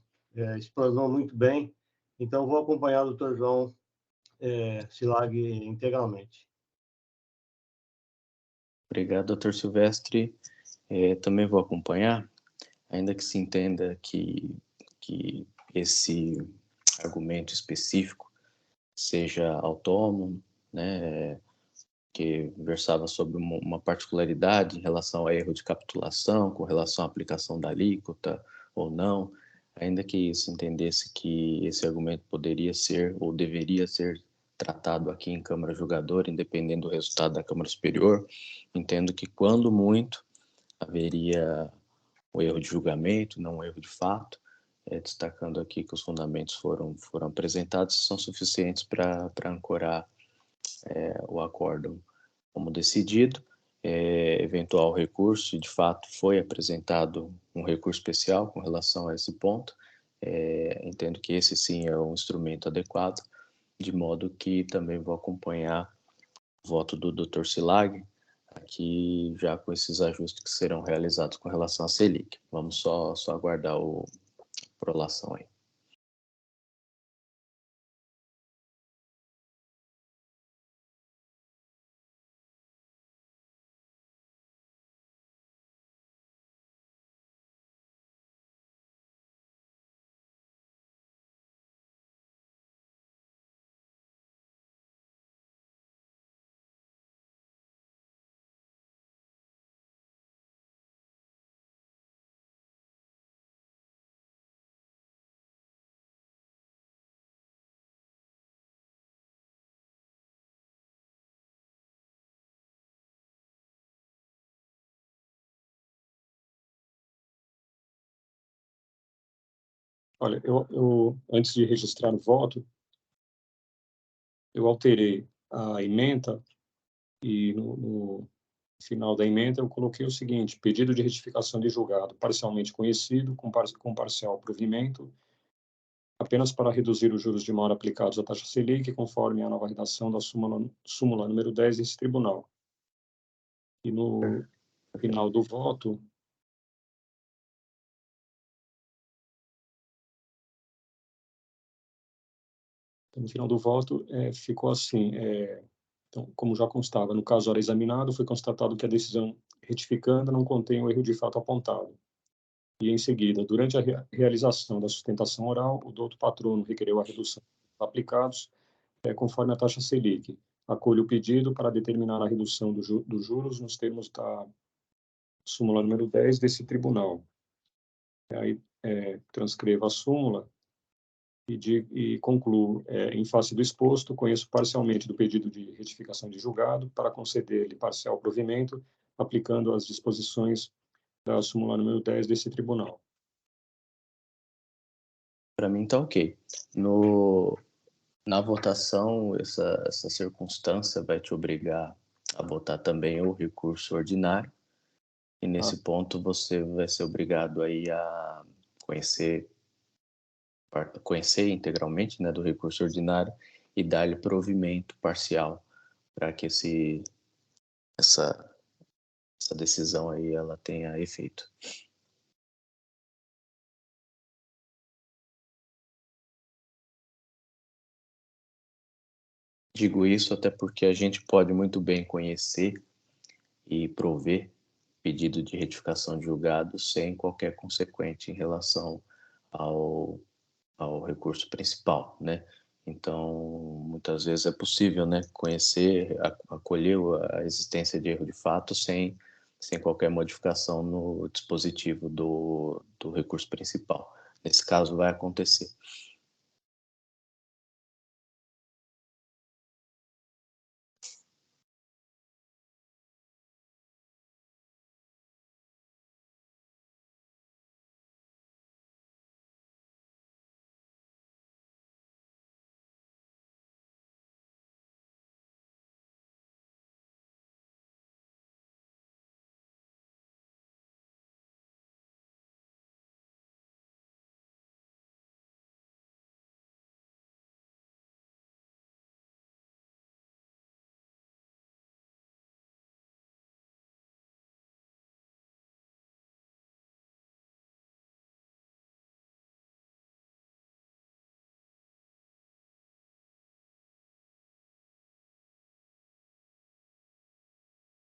explanou muito bem, então vou acompanhar o doutor João Silag integralmente. Obrigado, Dr. Silvestre. Também vou acompanhar, ainda que se entenda que esse argumento específico seja autônomo, né, que versava sobre uma particularidade em relação a erro de capitulação, com relação à aplicação da alíquota ou não, ainda que se entendesse que esse argumento poderia ser ou deveria ser tratado aqui em Câmara Julgadora, independente do resultado da Câmara Superior, entendo que, quando muito, haveria o erro de julgamento, não um erro de fato, destacando aqui que os fundamentos foram apresentados e são suficientes para ancorar o acórdão como decidido. Eventual recurso, e de fato foi apresentado um recurso especial com relação a esse ponto, entendo que esse sim é um instrumento adequado, de modo que também vou acompanhar o voto do Dr. Silag, aqui já com esses ajustes que serão realizados com relação à Selic. Vamos só aguardar a prolação aí. Olha, eu antes de registrar o voto, eu alterei a ementa e no final da ementa eu coloquei o seguinte: pedido de retificação de julgado parcialmente conhecido, com parcial provimento, apenas para reduzir os juros de mora aplicados à taxa Selic, conforme a nova redação da súmula número 10 desse tribunal. E no final do voto, ficou assim, então, como já constava, no caso era examinado, foi constatado que a decisão retificanda não contém o erro de fato apontado. E, em seguida, durante a realização da sustentação oral, o douto patrono requereu a redução aplicados conforme a taxa Selic. Acolho o pedido para determinar a redução dos juros nos termos da súmula número 10 desse tribunal. Aí, transcrevo a súmula e concluo, em face do exposto, conheço parcialmente do pedido de retificação de julgado para conceder-lhe parcial provimento, aplicando as disposições da súmula número 10 desse tribunal. Para mim tá ok. Na votação, essa circunstância vai te obrigar a votar também o recurso ordinário, e nesse ponto você vai ser obrigado aí a conhecer integralmente, né, do recurso ordinário e dar-lhe provimento parcial para que essa decisão aí ela tenha efeito. Digo isso até porque a gente pode muito bem conhecer e prover pedido de retificação de julgado sem qualquer consequente em relação ao recurso principal, né? Então, muitas vezes é possível, né, conhecer, acolher a existência de erro de fato sem qualquer modificação no dispositivo do recurso principal. Nesse caso, vai acontecer.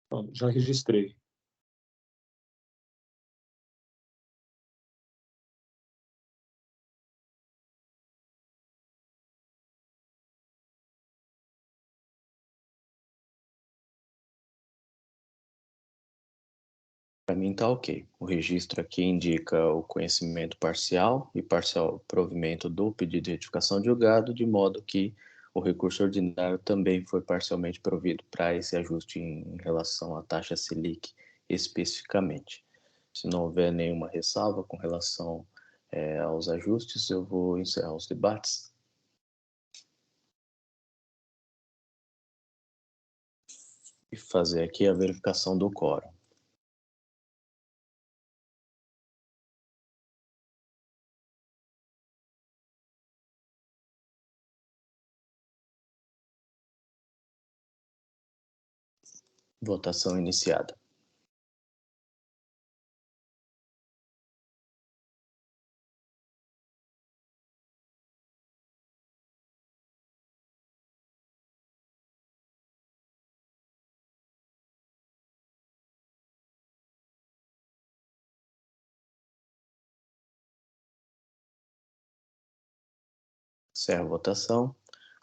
Bom, já registrei. Para mim tá ok. O registro aqui indica o conhecimento parcial e parcial provimento do pedido de retificação de julgado, de modo que o recurso ordinário também foi parcialmente provido para esse ajuste em relação à taxa Selic especificamente. Se não houver nenhuma ressalva com relação aos ajustes, eu vou encerrar os debates. E fazer aqui a verificação do quórum. Votação iniciada. Encerro a votação,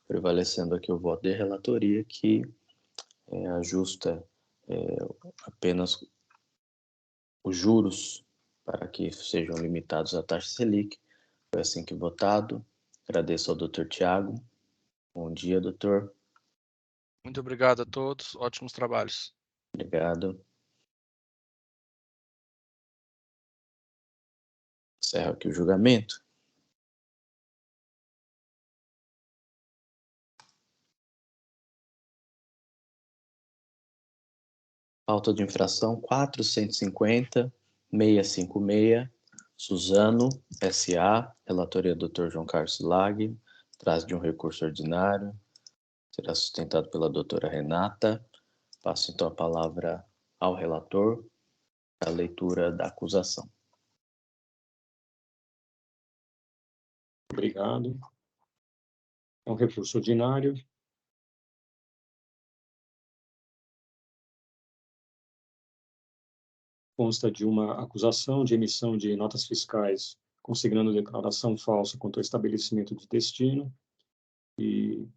prevalecendo aqui o voto de relatoria que ajusta apenas os juros para que sejam limitados à taxa Selic. Foi assim que votado. Agradeço ao Dr. Tiago. Bom dia, doutor. Muito obrigado a todos. Ótimos trabalhos. Obrigado. Encerro aqui o julgamento. Auto de infração 450-656, Suzano S.A., relatoria Dr. João Carlos Lag, traz de um recurso ordinário, será sustentado pela doutora Renata. Passo então a palavra ao relator, a leitura da acusação. Obrigado. É um recurso ordinário. Consta de uma acusação de emissão de notas fiscais consignando declaração falsa quanto ao estabelecimento de destino. E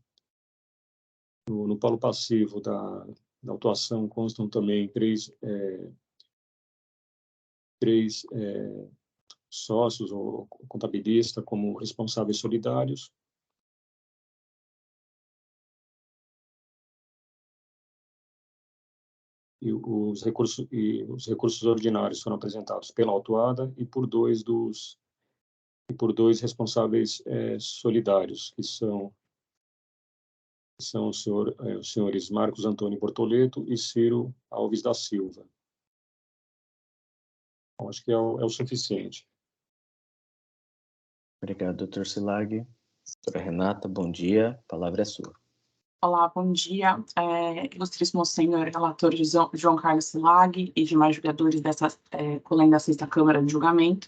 no polo passivo da autuação constam também três sócios ou contabilista como responsáveis solidários. E os recursos ordinários foram apresentados pela autuada e por dois responsáveis solidários, que são os senhores Marcos Antônio Bortoleto e Ciro Alves da Silva. Então, acho que é o suficiente. Obrigado, doutor Silag. Doutora Renata, bom dia. A palavra é sua. Olá, bom dia. Ilustríssimo senhor relator João Carlos Silag e demais julgadores dessa colém da 6ª Câmara de Julgamento.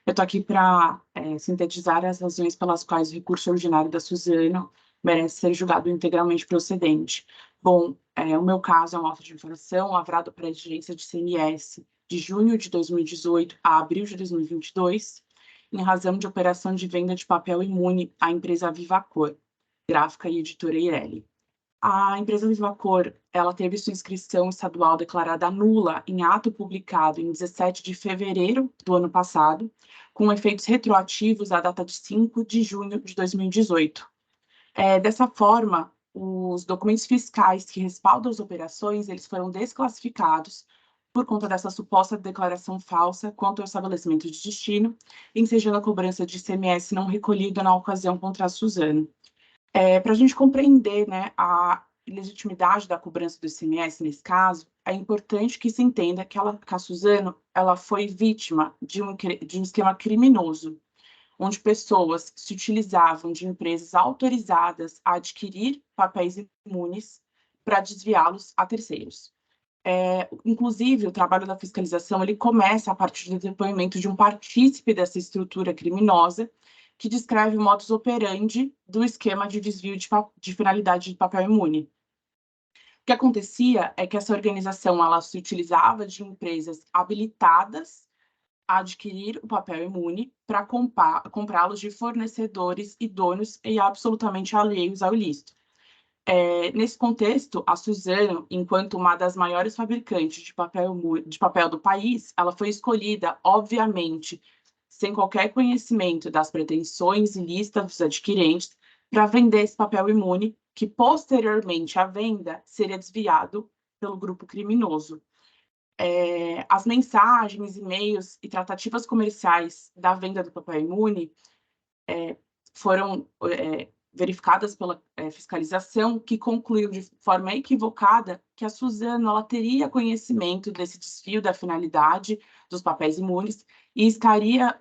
Eu estou aqui para sintetizar as razões pelas quais o recurso ordinário da Suzano merece ser julgado integralmente procedente. Bom, o meu caso é um auto de infração lavrado para a exigência de CMS de junho de 2018 a abril de 2022, em razão de operação de venda de papel imune à empresa Vivacor, gráfica e editora Eireli. A empresa Vivacor, ela teve sua inscrição estadual declarada nula em ato publicado em 17 de fevereiro do ano passado, com efeitos retroativos à data de 5 de junho de 2018. Dessa forma, os documentos fiscais que respaldam as operações, eles foram desclassificados por conta dessa suposta declaração falsa quanto ao estabelecimento de destino, ensejando a cobrança de ICMS não recolhido na ocasião contra a Suzano. Para a gente compreender, né, a legitimidade da cobrança do ICMS nesse caso, é importante que se entenda que a Suzano ela foi vítima de um esquema criminoso, onde pessoas se utilizavam de empresas autorizadas a adquirir papéis imunes para desviá-los a terceiros. Inclusive, o trabalho da fiscalização ele começa a partir do depoimento de um partícipe dessa estrutura criminosa, que descreve o modus operandi do esquema de desvio de finalidade de papel imune. O que acontecia é que essa organização ela se utilizava de empresas habilitadas a adquirir o papel imune para comprá-los de fornecedores idôneos e absolutamente alheios ao ilícito. Nesse contexto, a Suzano, enquanto uma das maiores fabricantes de papel do país, ela foi escolhida, obviamente, sem qualquer conhecimento das pretensões ilícitas dos adquirentes, para vender esse papel imune, que posteriormente à venda seria desviado pelo grupo criminoso. As mensagens, e-mails e tratativas comerciais da venda do papel imune foram verificadas pela fiscalização, que concluiu de forma equivocada que a Suzano ela teria conhecimento desse desvio da finalidade dos papéis imunes e estaria,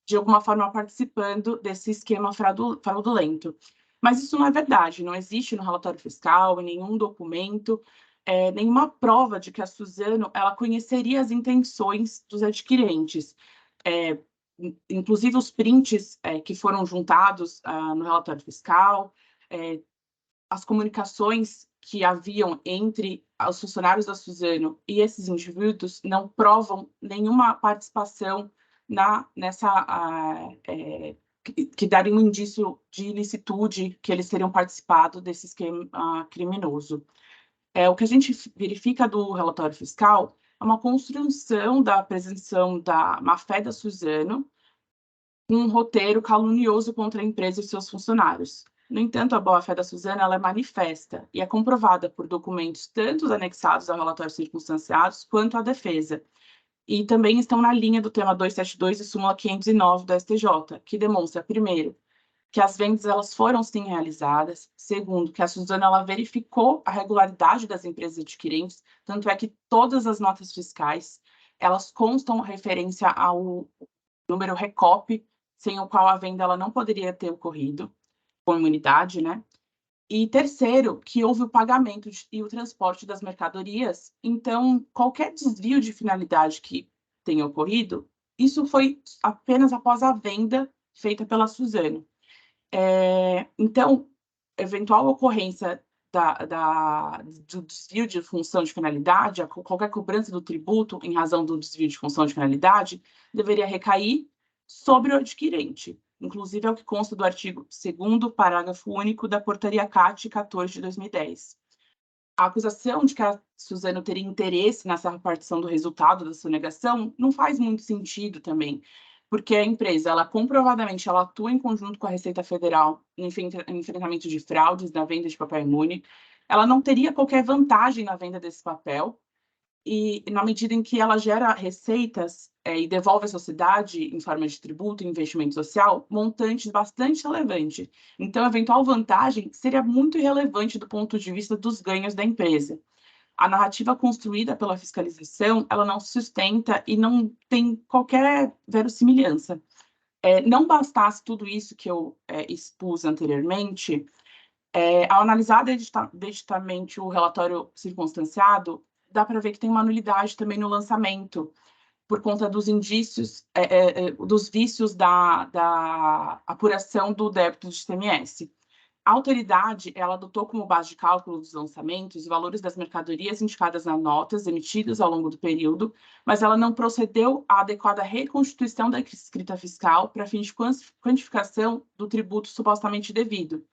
de alguma forma, participando desse esquema fraudulento. Mas isso não é verdade, não existe no relatório fiscal, em nenhum documento, nenhuma prova de que a Suzano ela conheceria as intenções dos adquirentes. Inclusive os prints que foram juntados no relatório fiscal, as comunicações que haviam entre os funcionários da Suzano e esses indivíduos não provam nenhuma participação que daria um indício de ilicitude que eles teriam participado desse esquema criminoso. O que a gente verifica do relatório fiscal é uma construção da apresentação da má-fé da Suzano, um roteiro calunioso contra a empresa e seus funcionários. No entanto, a boa-fé da Suzano ela é manifesta e é comprovada por documentos tanto anexados ao relatório circunstanciados quanto à defesa. E também estão na linha do tema 272 e súmula 509 do STJ, que demonstra, primeiro, que as vendas elas foram sim realizadas, segundo, que a Suzano ela verificou a regularidade das empresas adquirentes, tanto é que todas as notas fiscais elas constam referência ao número RECOP, sem o qual a venda ela não poderia ter ocorrido, com imunidade, né? E terceiro, que houve o pagamento e o transporte das mercadorias. Então, qualquer desvio de finalidade que tenha ocorrido, isso foi apenas após a venda feita pela Suzano. Então, eventual ocorrência do desvio de função de finalidade, qualquer cobrança do tributo em razão do desvio de função de finalidade, deveria recair sobre o adquirente. Inclusive, é o que consta do artigo 2º, parágrafo único da Portaria CAT 14 de 2010. A acusação de que a Suzano teria interesse nessa repartição do resultado da sonegação não faz muito sentido também, porque a empresa, ela comprovadamente, ela atua em conjunto com a Receita Federal no enfrentamento de fraudes na venda de papel imune, ela não teria qualquer vantagem na venda desse papel, e na medida em que ela gera receitas e devolve à sociedade, em forma de tributo e investimento social, montantes bastante relevantes. Então, a eventual vantagem seria muito irrelevante do ponto de vista dos ganhos da empresa. A narrativa construída pela fiscalização, ela não se sustenta e não tem qualquer verossimilhança. Não bastasse tudo isso que eu expus anteriormente, ao analisar deditamente o relatório circunstanciado, dá para ver que tem uma nulidade também no lançamento, por conta dos indícios, dos vícios da apuração do débito de ICMS. A autoridade, ela adotou como base de cálculo dos lançamentos os valores das mercadorias indicadas nas notas emitidas ao longo do período, mas ela não procedeu à adequada reconstituição da escrita fiscal para fins de quantificação do tributo supostamente devido.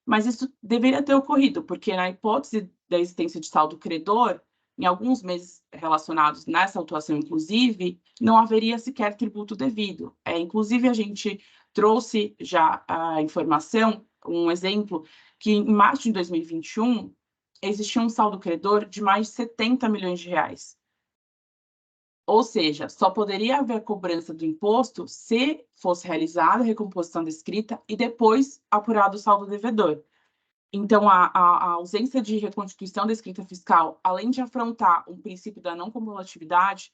Mas isso deveria ter ocorrido, porque na hipótese da existência de saldo credor, em alguns meses relacionados nessa autuação, inclusive, não haveria sequer tributo devido. Inclusive, a gente trouxe já a informação, um exemplo, que em março de 2021, existia um saldo credor de mais de 70 milhões de reais. Ou seja, só poderia haver cobrança do imposto se fosse realizada a recomposição da escrita e depois apurado o saldo devedor. Então, a ausência de reconstituição da escrita fiscal, além de afrontar o princípio da não cumulatividade,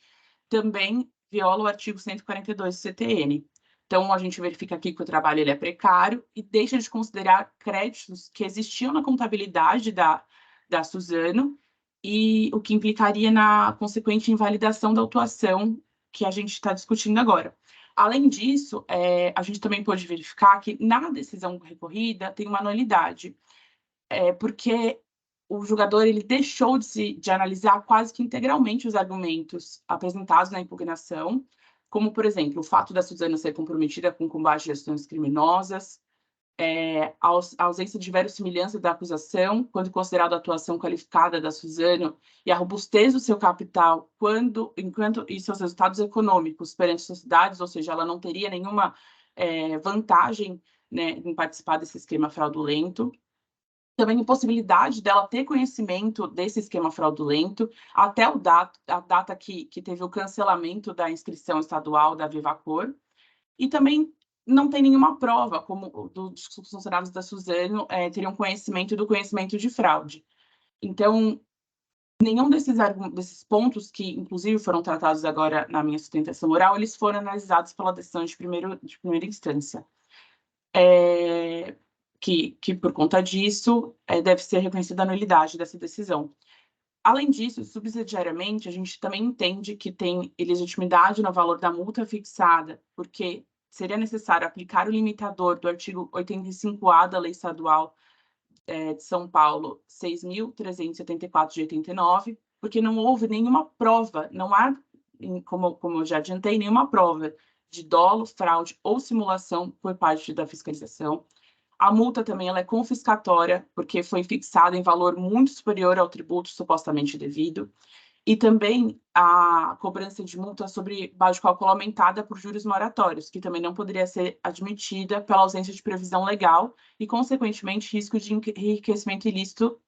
também viola o artigo 142 do CTN. Então, a gente verifica aqui que o trabalho ele é precário e deixa de considerar créditos que existiam na contabilidade da Suzano, e o que implicaria na consequente invalidação da autuação que a gente está discutindo agora. Além disso, a gente também pode verificar que na decisão recorrida tem uma nulidade, porque o julgador ele deixou de analisar quase que integralmente os argumentos apresentados na impugnação, como, por exemplo, o fato da Suzano ser comprometida com combate a gestões criminosas, a ausência de verossimilhança da acusação, quando considerada a atuação qualificada da Suzano, e a robustez do seu capital, enquanto e seus resultados econômicos perante sociedades, ou seja, ela não teria nenhuma vantagem, né, em participar desse esquema fraudulento. Também a impossibilidade dela ter conhecimento desse esquema fraudulento até a data que teve o cancelamento da inscrição estadual da Vivacor, e também não tem nenhuma prova, como dos funcionários da Suzano teriam conhecimento do conhecimento de fraude. Então, nenhum desses pontos, que inclusive foram tratados agora na minha sustentação oral, eles foram analisados pela decisão de primeira instância. Que por conta disso, deve ser reconhecida a nulidade dessa decisão. Além disso, subsidiariamente, a gente também entende que tem ilegitimidade no valor da multa fixada, porque seria necessário aplicar o limitador do artigo 85A da Lei Estadual de São Paulo, 6.374 de 89, porque não houve nenhuma prova, não há, como eu já adiantei, nenhuma prova de dolo, fraude ou simulação por parte da fiscalização. A multa também ela é confiscatória, porque foi fixada em valor muito superior ao tributo supostamente devido. E também a cobrança de multa sobre base de cálculo aumentada por juros moratórios, que também não poderia ser admitida pela ausência de previsão legal e, consequentemente, risco de enriquecimento ilícito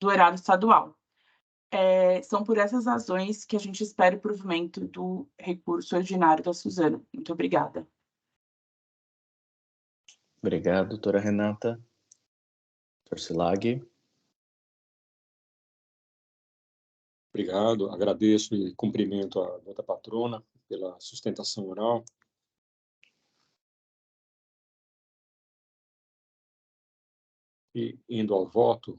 do erário estadual. São por essas razões que a gente espera o provimento do recurso ordinário da Suzano. Muito obrigada. Obrigado, doutora Renata. Doutor Silag. Obrigado, agradeço e cumprimento a doutora patrona pela sustentação oral. E indo ao voto,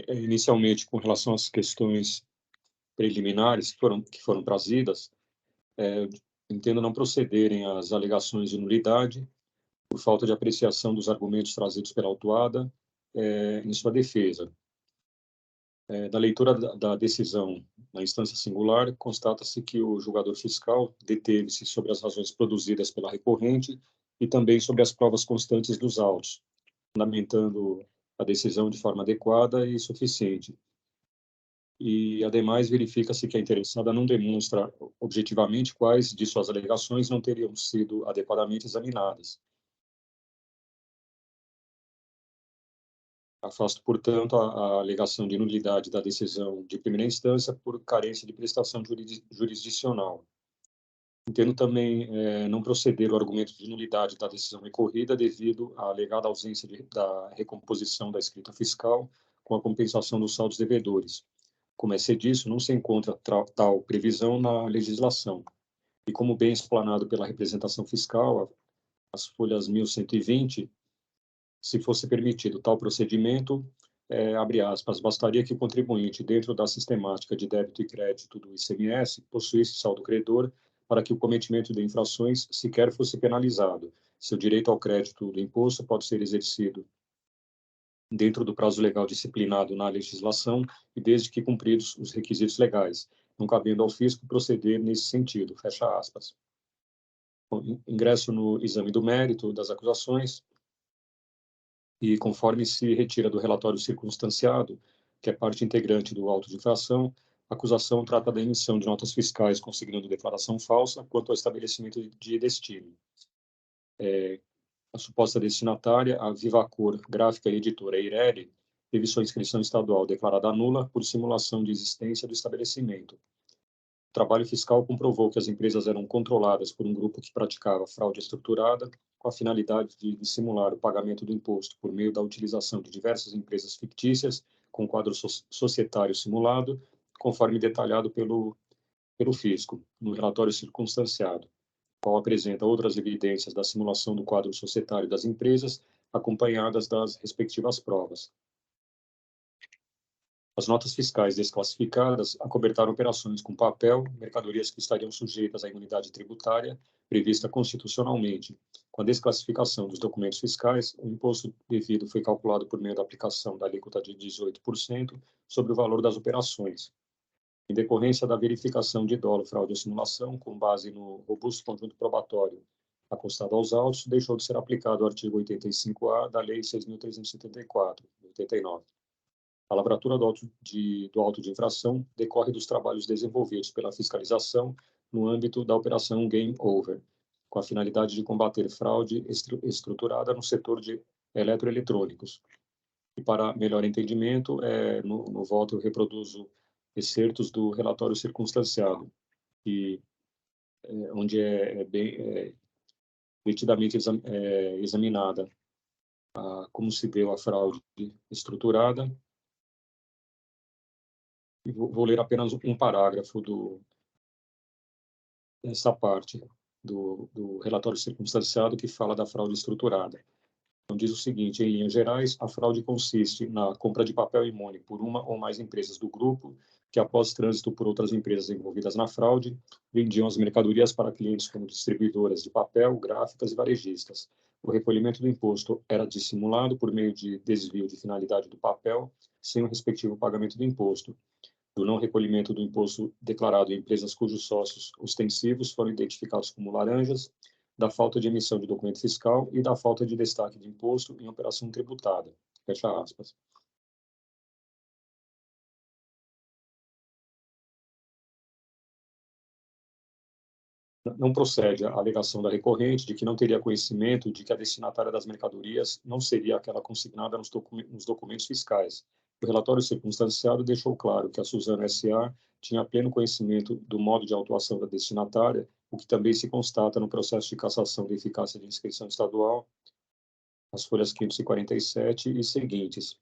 inicialmente, com relação às questões preliminares que foram trazidas, entendo não procederem as alegações de nulidade por falta de apreciação dos argumentos trazidos pela autuada em sua defesa. Da leitura da decisão na instância singular, constata-se que o julgador fiscal deteve-se sobre as razões produzidas pela recorrente e também sobre as provas constantes dos autos, fundamentando a decisão de forma adequada e suficiente. E, ademais, verifica-se que a interessada não demonstra objetivamente quais de suas alegações não teriam sido adequadamente examinadas. Afasto, portanto, a alegação de nulidade da decisão de primeira instância por carência de prestação jurisdicional. Entendo também não proceder o argumento de nulidade da decisão recorrida devido à alegada ausência da recomposição da escrita fiscal com a compensação dos saldos devedores. Como é disso, não se encontra tal previsão na legislação. E como bem explanado pela representação fiscal, as folhas 1120, se fosse permitido tal procedimento, abre aspas, bastaria que o contribuinte, dentro da sistemática de débito e crédito do ICMS, possuísse saldo credor para que o cometimento de infrações sequer fosse penalizado. Seu direito ao crédito do imposto pode ser exercido dentro do prazo legal disciplinado na legislação e desde que cumpridos os requisitos legais, não cabendo ao fisco proceder nesse sentido, fecha aspas. Ingresso no exame do mérito das acusações e, conforme se retira do relatório circunstanciado, que é parte integrante do auto de infração, a acusação trata da emissão de notas fiscais consignando declaração falsa quanto ao estabelecimento de destino. A suposta destinatária, a Vivacor Gráfica e Editora Eireli, teve sua inscrição estadual declarada nula por simulação de existência do estabelecimento. O trabalho fiscal comprovou que as empresas eram controladas por um grupo que praticava fraude estruturada com a finalidade de dissimular o pagamento do imposto por meio da utilização de diversas empresas fictícias com quadro societário simulado, conforme detalhado pelo fisco, no relatório circunstanciado, qual apresenta outras evidências da simulação do quadro societário das empresas, acompanhadas das respectivas provas. As notas fiscais desclassificadas acobertaram operações com papel, mercadorias que estariam sujeitas à imunidade tributária prevista constitucionalmente. Com a desclassificação dos documentos fiscais, o imposto devido foi calculado por meio da aplicação da alíquota de 18% sobre o valor das operações. Em decorrência da verificação de dolo, fraude ou simulação, com base no robusto conjunto probatório acostado aos autos, deixou de ser aplicado o artigo 85-A da Lei 6.374, de 89. A lavratura do auto de infração decorre dos trabalhos desenvolvidos pela fiscalização no âmbito da Operação Game Over, com a finalidade de combater fraude estruturada no setor de eletroeletrônicos. E para melhor entendimento, no voto eu reproduzo excertos do relatório circunstanciado, onde é bem detidamente examinada como se deu a fraude estruturada. E vou ler apenas um parágrafo dessa parte do relatório circunstanciado que fala da fraude estruturada. Então, diz o seguinte: em linhas gerais, a fraude consiste na compra de papel imune por uma ou mais empresas do grupo, que após trânsito por outras empresas envolvidas na fraude, vendiam as mercadorias para clientes como distribuidoras de papel, gráficas e varejistas. O recolhimento do imposto era dissimulado por meio de desvio de finalidade do papel, sem o respectivo pagamento do imposto, do não recolhimento do imposto declarado em empresas cujos sócios ostensivos foram identificados como laranjas, da falta de emissão de documento fiscal e da falta de destaque de imposto em operação tributada. Fecha aspas. Não procede a alegação da recorrente de que não teria conhecimento de que a destinatária das mercadorias não seria aquela consignada nos documentos fiscais. O relatório circunstanciado deixou claro que a Suzano S.A. tinha pleno conhecimento do modo de autuação da destinatária, o que também se constata no processo de cassação de eficácia de inscrição estadual, as folhas 547 e seguintes.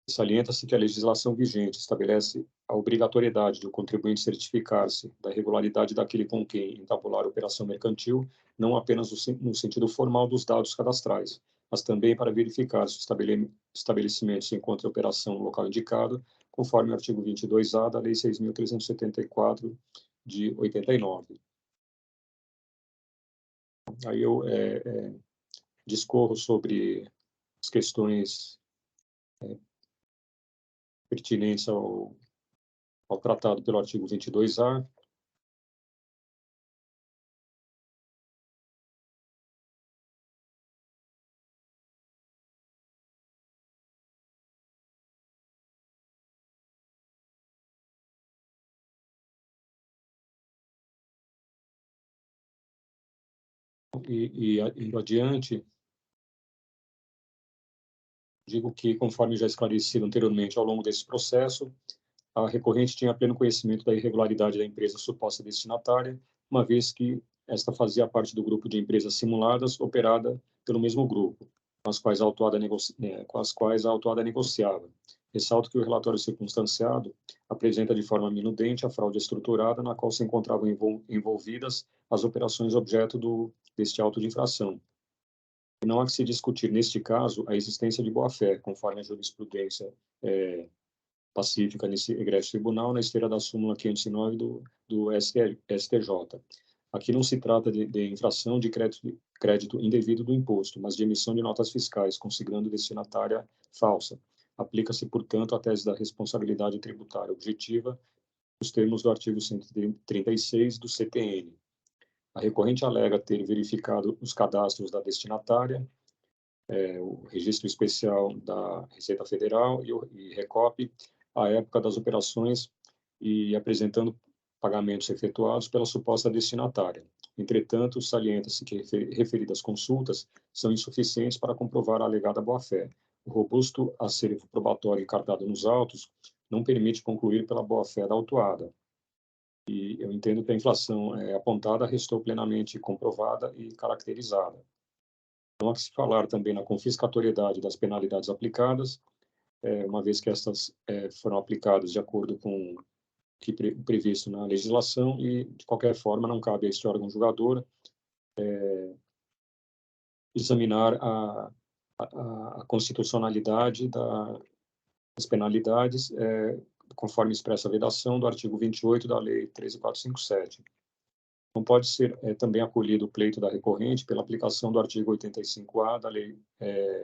Salienta-se que a legislação vigente estabelece a obrigatoriedade do contribuinte certificar-se da regularidade daquele com quem entabular a operação mercantil, não apenas no sentido formal dos dados cadastrais, mas também para verificar se o estabelecimento se encontra em operação no local indicado, conforme o artigo 22A da Lei 6.374, de 89. Aí eu discorro sobre as questões pertinentes ao tratado pelo artigo 22A. Indo adiante, digo que, conforme já esclarecido anteriormente, ao longo desse processo, a recorrente tinha pleno conhecimento da irregularidade da empresa suposta destinatária, uma vez que esta fazia parte do grupo de empresas simuladas operada pelo mesmo grupo, com as quais a autuada negociava. Ressalto que o relatório circunstanciado apresenta de forma minudente a fraude estruturada na qual se encontravam envolvidas as operações objeto deste auto de infração. E não há que se discutir, neste caso, a existência de boa-fé, conforme a jurisprudência pacífica nesse egresso tribunal, na esteira da súmula 509 do STJ. Aqui não se trata de infração de crédito indevido do imposto, mas de emissão de notas fiscais, consignando destinatária falsa. Aplica-se, portanto, a tese da responsabilidade tributária objetiva, nos termos do artigo 136 do CTN. A recorrente alega ter verificado os cadastros da destinatária, o registro especial da Receita Federal e Recope, à época das operações e apresentando pagamentos efetuados pela suposta destinatária. Entretanto, salienta-se que referidas consultas são insuficientes para comprovar a alegada boa-fé. O robusto acervo probatório encartado nos autos não permite concluir pela boa-fé da autuada. E eu entendo que a inflação apontada restou plenamente comprovada e caracterizada. Não há que se falar também na confiscatoriedade das penalidades aplicadas, uma vez que estas foram aplicadas de acordo com o que previsto na legislação e, de qualquer forma, não cabe a este órgão julgador examinar a constitucionalidade das penalidades, conforme expressa a vedação do artigo 28 da Lei 13.457. Não pode ser também acolhido o pleito da recorrente pela aplicação do artigo 85A da Lei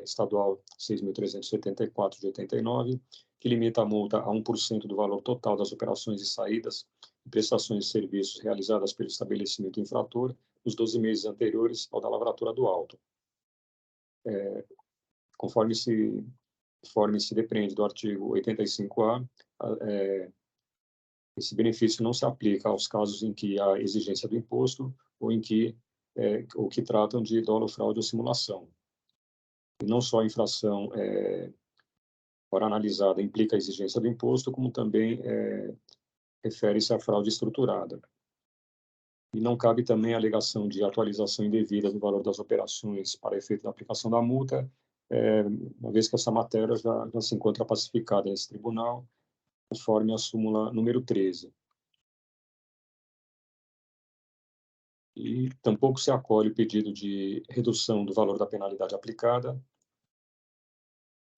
Estadual 6.374 de 89, que limita a multa a 1% do valor total das operações e saídas e prestações de serviços realizadas pelo estabelecimento infrator nos 12 meses anteriores ao da lavratura do auto. Conforme se depreende do artigo 85A, esse benefício não se aplica aos casos em que há exigência do imposto ou que tratam de dolo, fraude ou simulação. E não só a infração, ora analisada, implica a exigência do imposto, como também refere-se à fraude estruturada. E não cabe também a alegação de atualização indevida do valor das operações para efeito da aplicação da multa, uma vez que essa matéria já se encontra pacificada nesse tribunal, conforme a súmula número 13. E tampouco se acolhe o pedido de redução do valor da penalidade aplicada,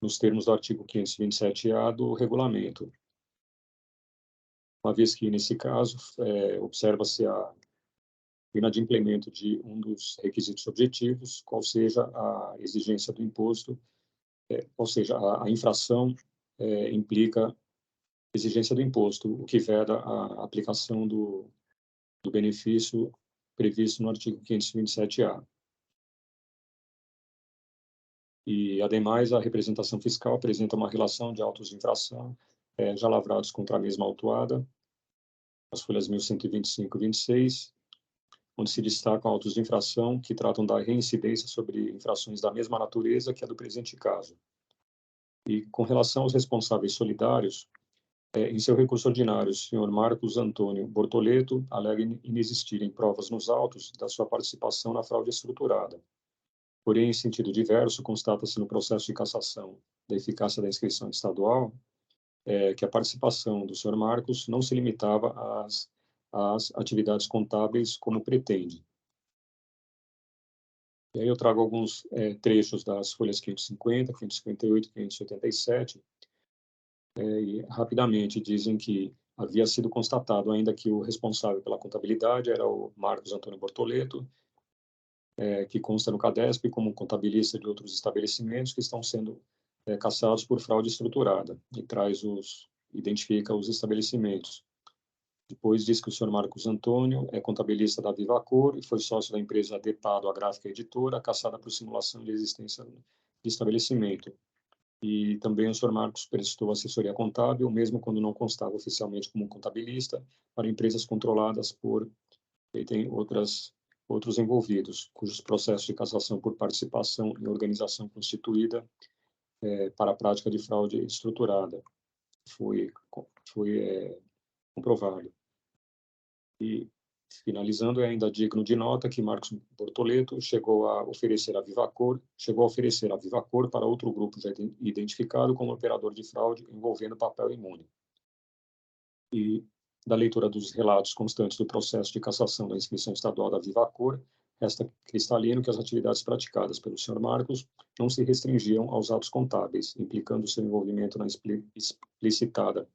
nos termos do artigo 527-A do regulamento, uma vez que, nesse caso, observa-se o inadimplemento de um dos requisitos objetivos, qual seja a exigência do imposto, ou seja, a infração implica exigência do imposto, o que veda a aplicação do benefício previsto no artigo 527-A. E, ademais, a representação fiscal apresenta uma relação de autos de infração já lavrados contra a mesma autuada, as folhas 1125 e 26, onde se destacam autos de infração que tratam da reincidência sobre infrações da mesma natureza que a do presente caso. E, com relação aos responsáveis solidários, em seu recurso ordinário, o senhor Marcos Antônio Bortoleto alega inexistirem provas nos autos da sua participação na fraude estruturada. Porém, em sentido diverso, constata-se no processo de cassação da eficácia da inscrição estadual é que a participação do senhor Marcos não se limitava às atividades contábeis como pretende. E aí eu trago alguns trechos das folhas 550, 558, 587, e rapidamente dizem que havia sido constatado ainda que o responsável pela contabilidade era o Marcos Antônio Bortoleto, que consta no CADESP como contabilista de outros estabelecimentos que estão sendo caçados por fraude estruturada, e identifica os estabelecimentos. Depois diz que o senhor Marcos Antônio é contabilista da Vivacor e foi sócio da empresa Depado, a gráfica editora, caçada por simulação de existência de estabelecimento. E também o senhor Marcos prestou assessoria contábil, mesmo quando não constava oficialmente como contabilista, para empresas controladas por... E tem outros envolvidos, cujos processos de cassação por participação em organização constituída para a prática de fraude estruturada foi comprovado. E, finalizando, é ainda digno de nota que Marcos Bortoleto chegou a oferecer a Vivacor para outro grupo já identificado como operador de fraude envolvendo papel imune. E da leitura dos relatos constantes do processo de cassação da inscrição estadual da Vivacor, resta cristalino que as atividades praticadas pelo senhor Marcos não se restringiam aos atos contábeis, implicando seu envolvimento na explicitada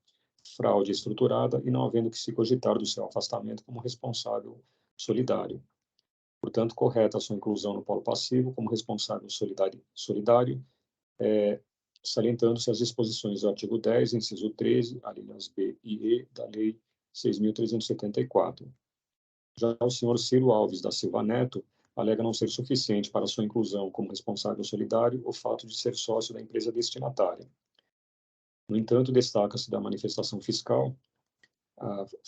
fraude estruturada e não havendo que se cogitar do seu afastamento como responsável solidário. Portanto, correta a sua inclusão no polo passivo como responsável solidário, salientando-se as disposições do artigo 10, inciso 13, alíneas B e E da Lei 6.374. Já o senhor Ciro Alves da Silva Neto alega não ser suficiente para sua inclusão como responsável solidário o fato de ser sócio da empresa destinatária. No entanto, destaca-se da manifestação fiscal,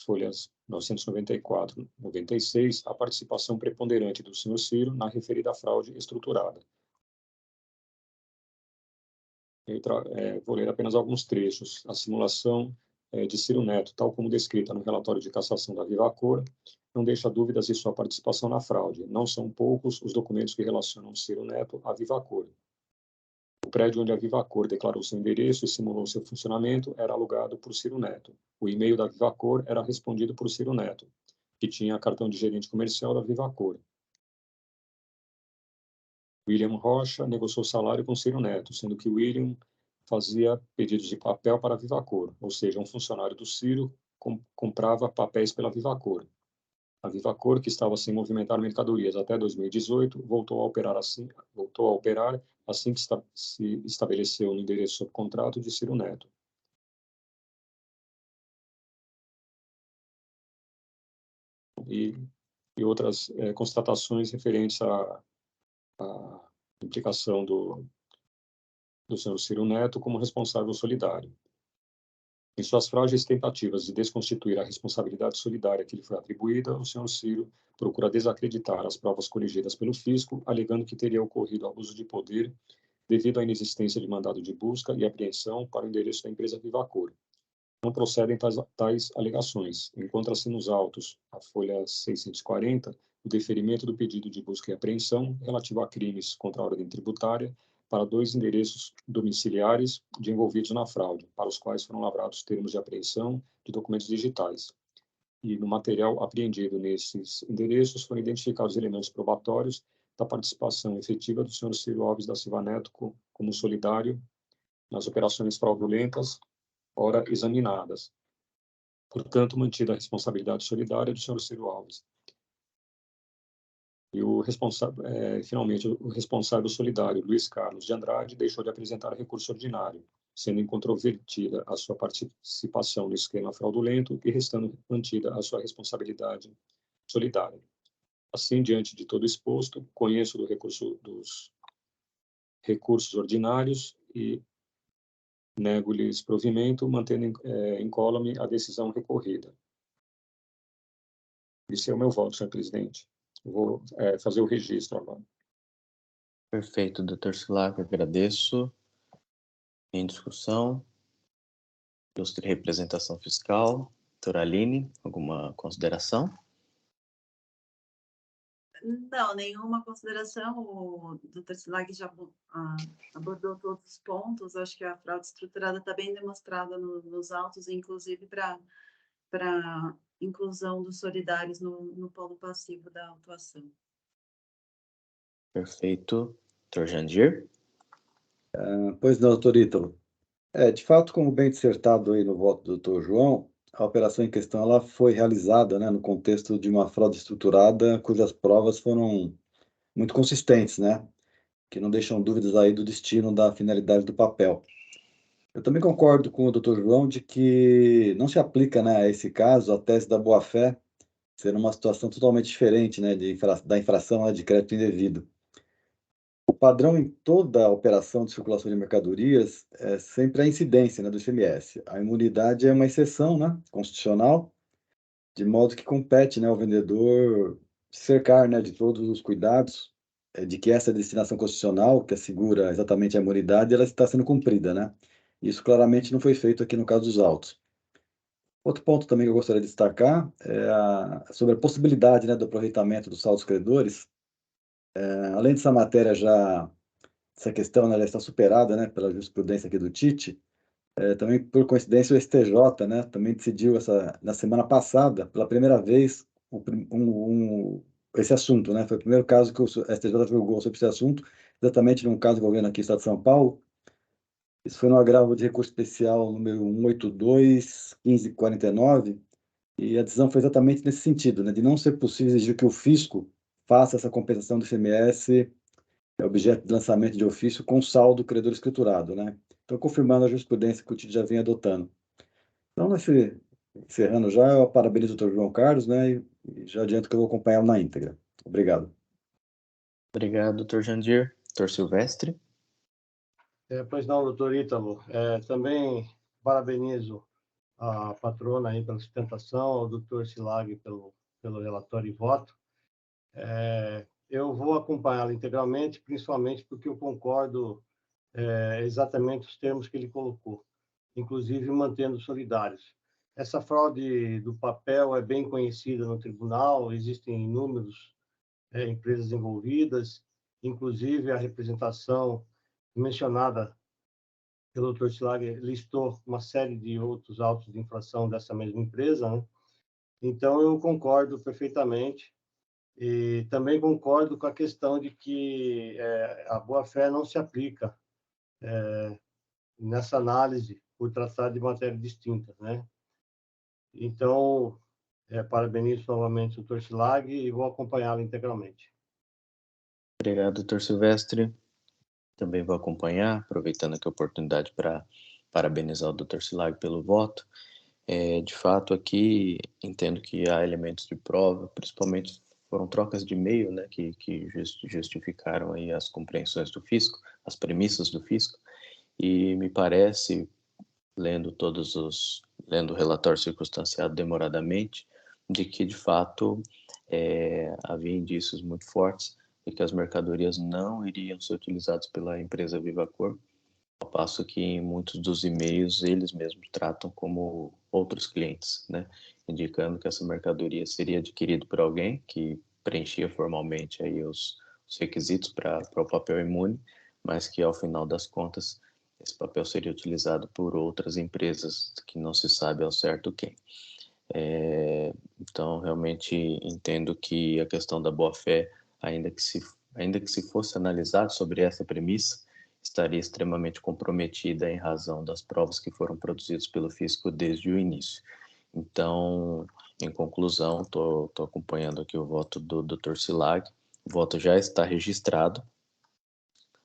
folhas 994 e 96, a participação preponderante do senhor Ciro na referida fraude estruturada. Vou ler apenas alguns trechos. A simulação de Ciro Neto, tal como descrita no relatório de cassação da Vivacor, não deixa dúvidas de sua participação na fraude. Não são poucos os documentos que relacionam Ciro Neto à Vivacor. O prédio onde a Vivacor declarou seu endereço e simulou seu funcionamento era alugado por Ciro Neto. O e-mail da Vivacor era respondido por Ciro Neto, que tinha cartão de gerente comercial da Vivacor. William Rocha negociou salário com Ciro Neto, sendo que William fazia pedidos de papel para a Vivacor, ou seja, um funcionário do Ciro comprava papéis pela Vivacor. A Vivacor, que estava sem movimentar mercadorias até 2018, voltou a operar assim que se estabeleceu no endereço sob contrato de Ciro Neto. E outras constatações referentes à implicação do senhor Ciro Neto como responsável solidário. Em suas frágeis tentativas de desconstituir a responsabilidade solidária que lhe foi atribuída, o senhor Ciro procura desacreditar as provas coligidas pelo fisco, alegando que teria ocorrido abuso de poder devido à inexistência de mandado de busca e apreensão para o endereço da empresa Vivacor. Não procedem tais alegações. Encontra-se nos autos, a folha 640, o deferimento do pedido de busca e apreensão relativo a crimes contra a ordem tributária para 2 endereços domiciliares de envolvidos na fraude, para os quais foram lavrados termos de apreensão de documentos digitais. E no material apreendido nesses endereços foram identificados elementos probatórios da participação efetiva do senhor Ciro Alves da Silva Neto como solidário nas operações fraudulentas ora examinadas. Portanto, mantida a responsabilidade solidária do senhor Ciro Alves. E finalmente, o responsável solidário, Luiz Carlos de Andrade, deixou de apresentar recurso ordinário, sendo incontrovertida a sua participação no esquema fraudulento e restando mantida a sua responsabilidade solidária. Assim, diante de todo exposto, conheço dos recursos ordinários e nego-lhes provimento, mantendo incólume a decisão recorrida. Esse é o meu voto, senhor presidente. Vou fazer o registro agora. Perfeito, doutor Silac, agradeço. Em discussão, ilustre representação fiscal, doutora Aline, alguma consideração? Não, nenhuma consideração. O Dr. Silag já abordou todos os pontos. Acho que a fraude estruturada está bem demonstrada nos autos, inclusive para inclusão dos solidários no polo passivo da autuação. Perfeito. Dr. Jandir? Pois não, doutor Ítalo. De fato, como bem dissertado aí no voto do doutor João, a operação em questão ela foi realizada, né, no contexto de uma fraude estruturada cujas provas foram muito consistentes, né, que não deixam dúvidas aí do destino da finalidade do papel. Eu também concordo com o doutor João de que não se aplica, né, a esse caso a tese da boa-fé ser uma situação totalmente diferente, né, da infração, né, de crédito indevido. O padrão em toda a operação de circulação de mercadorias é sempre a incidência, né, do ICMS. A imunidade é uma exceção, né, constitucional, de modo que compete, né, ao vendedor cercar, né, de todos os cuidados de que essa destinação constitucional, que assegura exatamente a imunidade, ela está sendo cumprida, né? Isso claramente não foi feito aqui no caso dos autos. Outro ponto também que eu gostaria de destacar é sobre a possibilidade, né, do aproveitamento dos saldos credores. Além dessa matéria já essa questão, né, já está superada, né, pela jurisprudência aqui do Tite. Também, por coincidência, o STJ, né, também decidiu na semana passada, pela primeira vez, esse assunto, né, foi o primeiro caso que o STJ julgou sobre esse assunto, exatamente num caso envolvendo aqui o Estado de São Paulo. Isso foi no agravo de recurso especial número 182-1549, e a decisão foi exatamente nesse sentido, né, de não ser possível exigir que o fisco faça essa compensação do ICMS objeto de lançamento de ofício com saldo credor escriturado, né? Então, confirmando a jurisprudência que o TID já vem adotando. Então, encerrando já, eu parabenizo o doutor João Carlos, né? E já adianto que eu vou acompanhá-lo na íntegra. Obrigado. Obrigado, Dr. Jandir. Dr. Silvestre? Pois não, doutor Ítalo. Também parabenizo a patrona aí pela sustentação, ao doutor Silag pelo relatório e voto. Eu vou acompanhá-lo integralmente, principalmente porque eu concordo exatamente os termos que ele colocou, inclusive mantendo solidários. Essa fraude do papel é bem conhecida no tribunal, existem inúmeras empresas envolvidas, inclusive a representação mencionada pelo Dr. Schlager listou uma série de outros autos de infração dessa mesma empresa, né? Então, eu concordo perfeitamente. E também concordo com a questão de que a boa-fé não se aplica nessa análise por tratar de matéria distinta, né? Então, parabenizo novamente o Dr. Schlag e vou acompanhá-lo integralmente. Obrigado, Dr. Silvestre. Também vou acompanhar, aproveitando aqui a oportunidade para parabenizar o Dr. Silag pelo voto. De fato, aqui entendo que há elementos de prova, principalmente foram trocas de e-mail, né, que justificaram aí as compreensões do fisco, as premissas do fisco, e me parece, lendo o relatório circunstanciado demoradamente, de que de fato havia indícios muito fortes de que as mercadorias não iriam ser utilizadas pela empresa Vivacor, ao passo que em muitos dos e-mails eles mesmos tratam como outros clientes, né? Indicando que essa mercadoria seria adquirida por alguém que preenchia formalmente aí os requisitos para o papel imune, mas que ao final das contas esse papel seria utilizado por outras empresas que não se sabe ao certo quem. Então, realmente entendo que a questão da boa-fé, ainda que se fosse analisado sobre essa premissa, estaria extremamente comprometida em razão das provas que foram produzidas pelo fisco desde o início. Então, em conclusão, estou acompanhando aqui o voto do Dr. Silag. O voto já está registrado,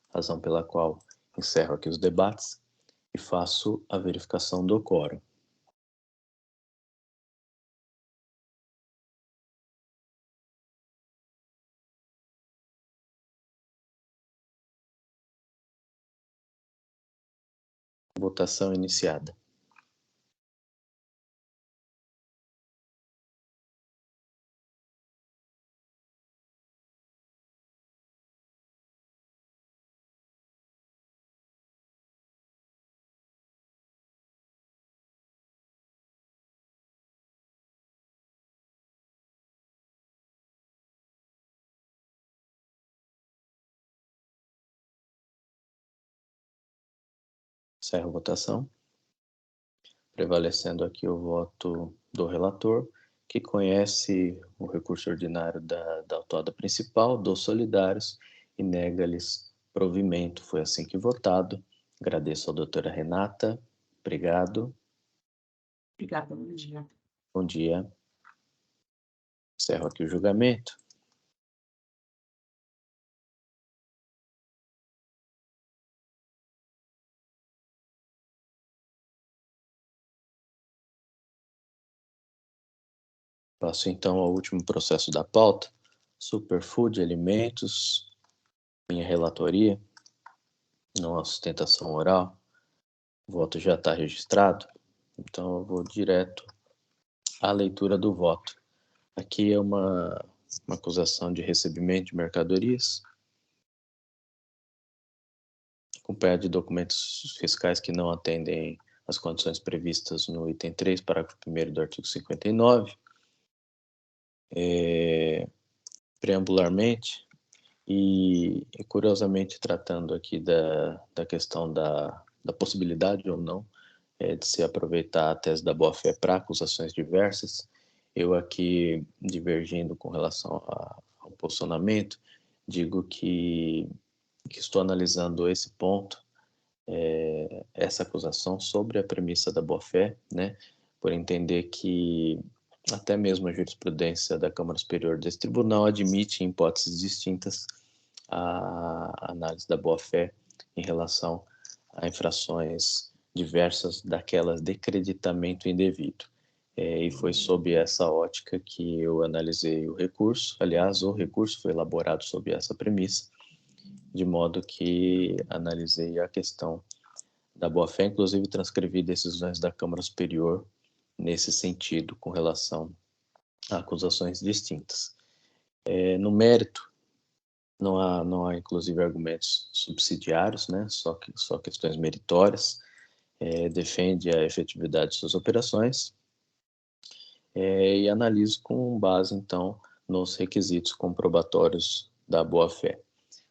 razão pela qual encerro aqui os debates e faço a verificação do quórum. Votação iniciada. Encerro a votação. Prevalecendo aqui o voto do relator, que conhece o recurso ordinário da autuada principal, dos solidários, e nega-lhes provimento. Foi assim que votado. Agradeço à doutora Renata. Obrigado. Obrigada, bom dia. Bom dia. Encerro aqui o julgamento. Passo então ao último processo da pauta, Superfood Alimentos, minha relatoria, não há sustentação oral, o voto já está registrado, então eu vou direto à leitura do voto. Aqui é uma acusação de recebimento de mercadorias, acompanhada de documentos fiscais que não atendem às condições previstas no item 3, parágrafo 1º do artigo 59, preambularmente, e curiosamente tratando aqui da questão da possibilidade ou não de se aproveitar a tese da boa-fé para acusações diversas, eu aqui, divergindo com relação ao posicionamento, digo que estou analisando esse ponto, essa acusação sobre a premissa da boa-fé, né, por entender que até mesmo a jurisprudência da Câmara Superior desse tribunal admite, em hipóteses distintas, a análise da boa-fé em relação a infrações diversas daquelas de creditamento indevido. E foi sob essa ótica que eu analisei o recurso. Aliás, o recurso foi elaborado sob essa premissa, de modo que analisei a questão da boa-fé, inclusive transcrevi decisões da Câmara Superior nesse sentido, com relação a acusações distintas. No mérito, não há inclusive argumentos subsidiários, né? Só questões meritórias, defende a efetividade de suas operações, e analiso com base, então, nos requisitos comprobatórios da boa-fé.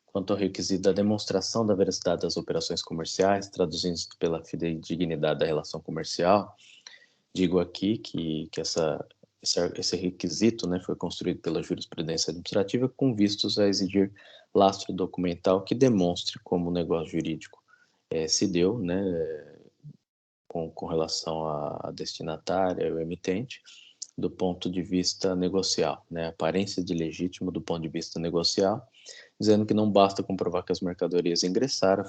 Quanto ao requisito da demonstração da veracidade das operações comerciais, traduzindo pela fidedignidade da relação comercial, digo aqui que esse requisito, né, foi construído pela jurisprudência administrativa com vistos a exigir lastro documental que demonstre como o negócio jurídico se deu, né, com relação à destinatária e ao emitente, do ponto de vista negocial, né, aparência de legítimo do ponto de vista negocial, dizendo que não basta comprovar que as mercadorias ingressaram,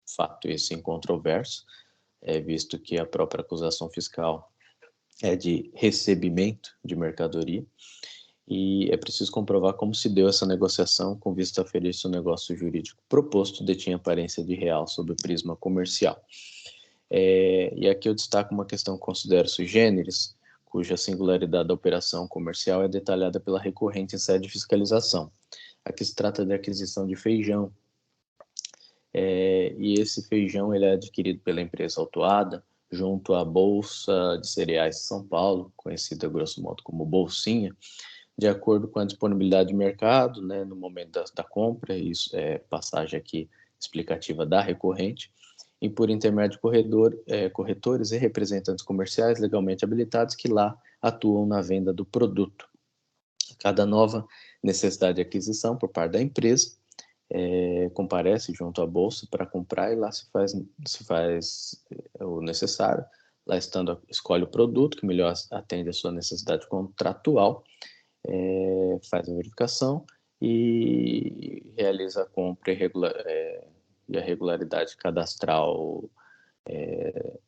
fato esse incontroverso, visto que a própria acusação fiscal é de recebimento de mercadoria, e é preciso comprovar como se deu essa negociação com vista a aferir se o negócio jurídico proposto detinha aparência de real sob o prisma comercial. E aqui eu destaco uma questão que considero sui generis, cuja singularidade da operação comercial é detalhada pela recorrente em sede de fiscalização. Aqui se trata de aquisição de feijão, e esse feijão ele é adquirido pela empresa autuada junto à Bolsa de Cereais de São Paulo, conhecida grosso modo como Bolsinha, de acordo com a disponibilidade de mercado, né, no momento da compra, isso é passagem aqui explicativa da recorrente, e por intermédio de corretores e representantes comerciais legalmente habilitados que lá atuam na venda do produto. Cada nova necessidade de aquisição por parte da empresa comparece junto à bolsa para comprar, e lá se faz o necessário, lá estando escolhe o produto que melhor atende a sua necessidade contratual, faz a verificação e realiza a compra e a regularidade cadastral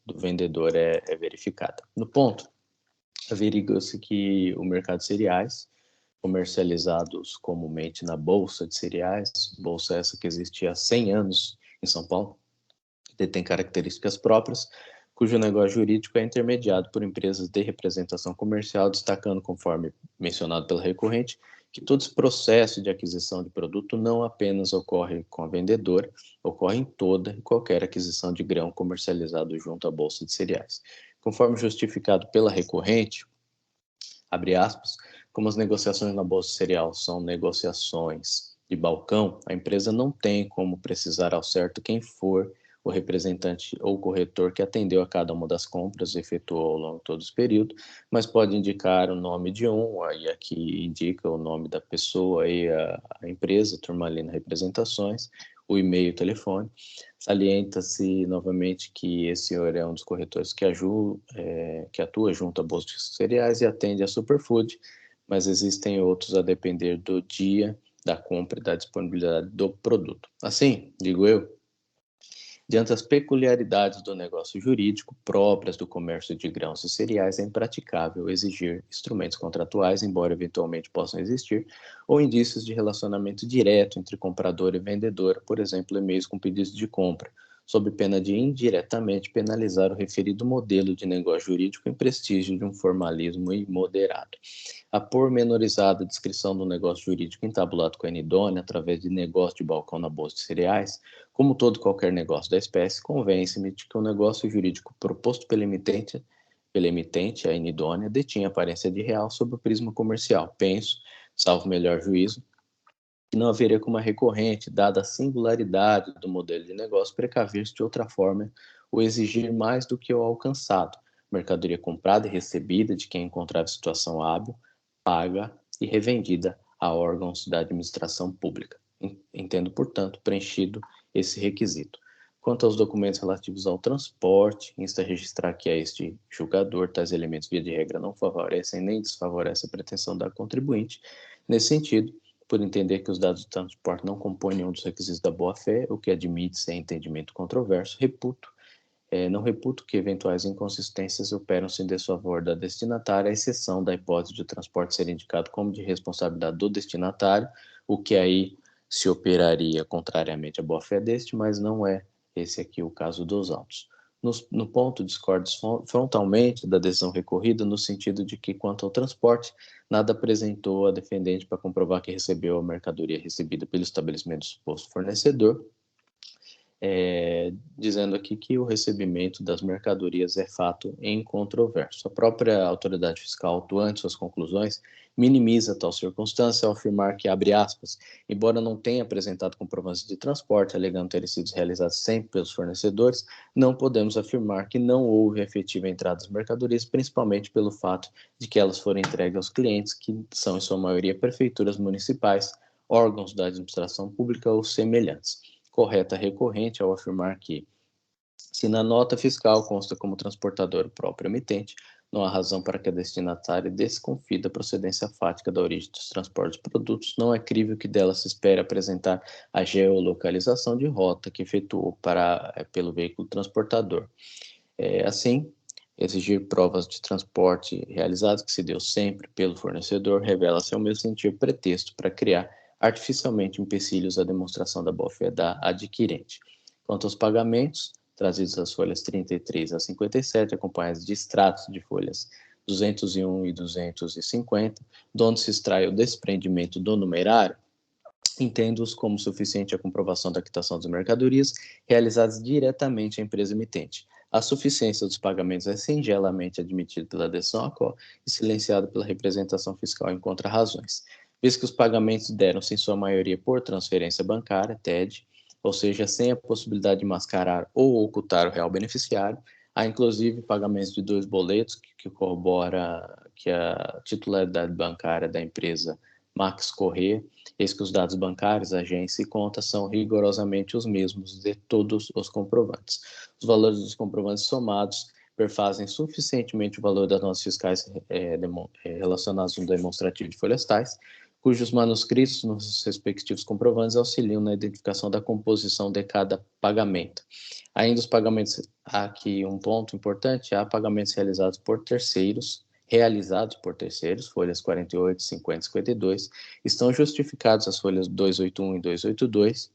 do vendedor é verificada. No ponto, averigua-se que o mercado de cereais, comercializados comumente na Bolsa de Cereais, bolsa essa que existia há 100 anos em São Paulo, detém características próprias, cujo negócio jurídico é intermediado por empresas de representação comercial, destacando, conforme mencionado pela recorrente, que todo esse processo de aquisição de produto não apenas ocorre com a vendedora, ocorre em toda e qualquer aquisição de grão comercializado junto à Bolsa de Cereais. Conforme justificado pela recorrente, abre aspas, como as negociações na Bolsa Cereal são negociações de balcão, a empresa não tem como precisar ao certo quem for o representante ou corretor que atendeu a cada uma das compras e efetuou ao longo de todo esse período, mas pode indicar o nome de um, aí aqui indica o nome da pessoa e a empresa, turma ali nas representações, o e-mail, o telefone. Salienta-se novamente que esse senhor é um dos corretores que atua junto à Bolsa de Cereais e atende a Superfood, mas existem outros a depender do dia da compra e da disponibilidade do produto. Assim, digo eu, diante das peculiaridades do negócio jurídico próprias do comércio de grãos e cereais, é impraticável exigir instrumentos contratuais, embora eventualmente possam existir, ou indícios de relacionamento direto entre comprador e vendedor, por exemplo, e-mails com pedidos de compra, sob pena de indiretamente penalizar o referido modelo de negócio jurídico em prestígio de um formalismo imoderado. A pormenorizada descrição do negócio jurídico entabulado com a Enidônia, através de negócio de balcão na Bolsa de Cereais, como todo qualquer negócio da espécie, convence-me de que o negócio jurídico proposto pela emitente, a Enidônia, detinha aparência de real sob o prisma comercial. Penso, salvo melhor juízo, que não haveria como a recorrente, dada a singularidade do modelo de negócio, precaver-se de outra forma ou exigir mais do que o alcançado, mercadoria comprada e recebida de quem encontrava situação hábil, paga e revendida a órgãos da administração pública. Entendo, portanto, preenchido esse requisito. Quanto aos documentos relativos ao transporte, insta a registrar que a este julgador tais elementos, via de regra, não favorecem nem desfavorecem a pretensão da contribuinte. Nesse sentido, por entender que os dados do transporte não compõem nenhum dos requisitos da boa-fé, o que admite sem entendimento controverso, não reputo que eventuais inconsistências operam-se em desfavor da destinatária, à exceção da hipótese de o transporte ser indicado como de responsabilidade do destinatário, o que aí se operaria contrariamente à boa-fé deste, mas não é esse aqui o caso dos autos. No ponto, discordo frontalmente da decisão recorrida, no sentido de que, quanto ao transporte, nada apresentou a defendente para comprovar que recebeu a mercadoria recebida pelo estabelecimento do suposto fornecedor, dizendo aqui que o recebimento das mercadorias é fato incontroverso. A própria autoridade fiscal, atuante suas conclusões, minimiza tal circunstância ao afirmar que, abre aspas, embora não tenha apresentado comprovantes de transporte, alegando terem sido realizados sempre pelos fornecedores, não podemos afirmar que não houve efetiva entrada das mercadorias, principalmente pelo fato de que elas foram entregues aos clientes, que são, em sua maioria, prefeituras municipais, órgãos da administração pública ou semelhantes. Correta recorrente ao afirmar que, se na nota fiscal consta como transportador o próprio emitente, não há razão para que a destinatária desconfie da procedência fática da origem dos transportes de produtos, não é crível que dela se espere apresentar a geolocalização de rota que efetuou pelo veículo transportador. Assim, exigir provas de transporte realizadas que se deu sempre pelo fornecedor revela-se, ao meu sentir, pretexto para criar artificialmente empecilhos à demonstração da boa-fé da adquirente. Quanto aos pagamentos, trazidos as folhas 33 a 57, acompanhados de extratos de folhas 201 e 250, de onde se extrai o desprendimento do numerário, entendo-os como suficiente a comprovação da quitação das mercadorias realizadas diretamente à empresa emitente. A suficiência dos pagamentos é singelamente admitida pela decisão ACO e silenciada pela representação fiscal em contra-razões. Visto que os pagamentos deram-se em sua maioria por transferência bancária, TED, ou seja, sem a possibilidade de mascarar ou ocultar o real beneficiário, há inclusive pagamentos de 2 boletos que corrobora que a titularidade bancária da empresa Max Corrêa, eis que os dados bancários, agência e conta são rigorosamente os mesmos de todos os comprovantes. Os valores dos comprovantes somados perfazem suficientemente o valor das notas fiscais relacionadas no demonstrativo de folhas tais, cujos manuscritos nos respectivos comprovantes auxiliam na identificação da composição de cada pagamento. Ainda os pagamentos, aqui um ponto importante, há pagamentos realizados por terceiros, folhas 48, 50 e 52, estão justificados as folhas 281 e 282,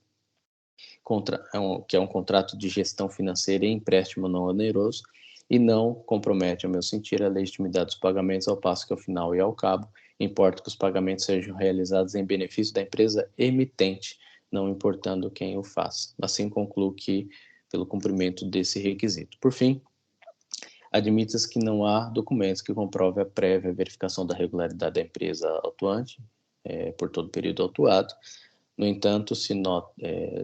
que é um contrato de gestão financeira e empréstimo não oneroso, e não compromete, ao meu sentir, a legitimidade dos pagamentos, ao passo que, ao final e ao cabo, importa que os pagamentos sejam realizados em benefício da empresa emitente, não importando quem o faça. Assim, concluo que, pelo cumprimento desse requisito. Por fim, admite-se que não há documentos que comprovem a prévia verificação da regularidade da empresa autuante, por todo o período autuado, No entanto,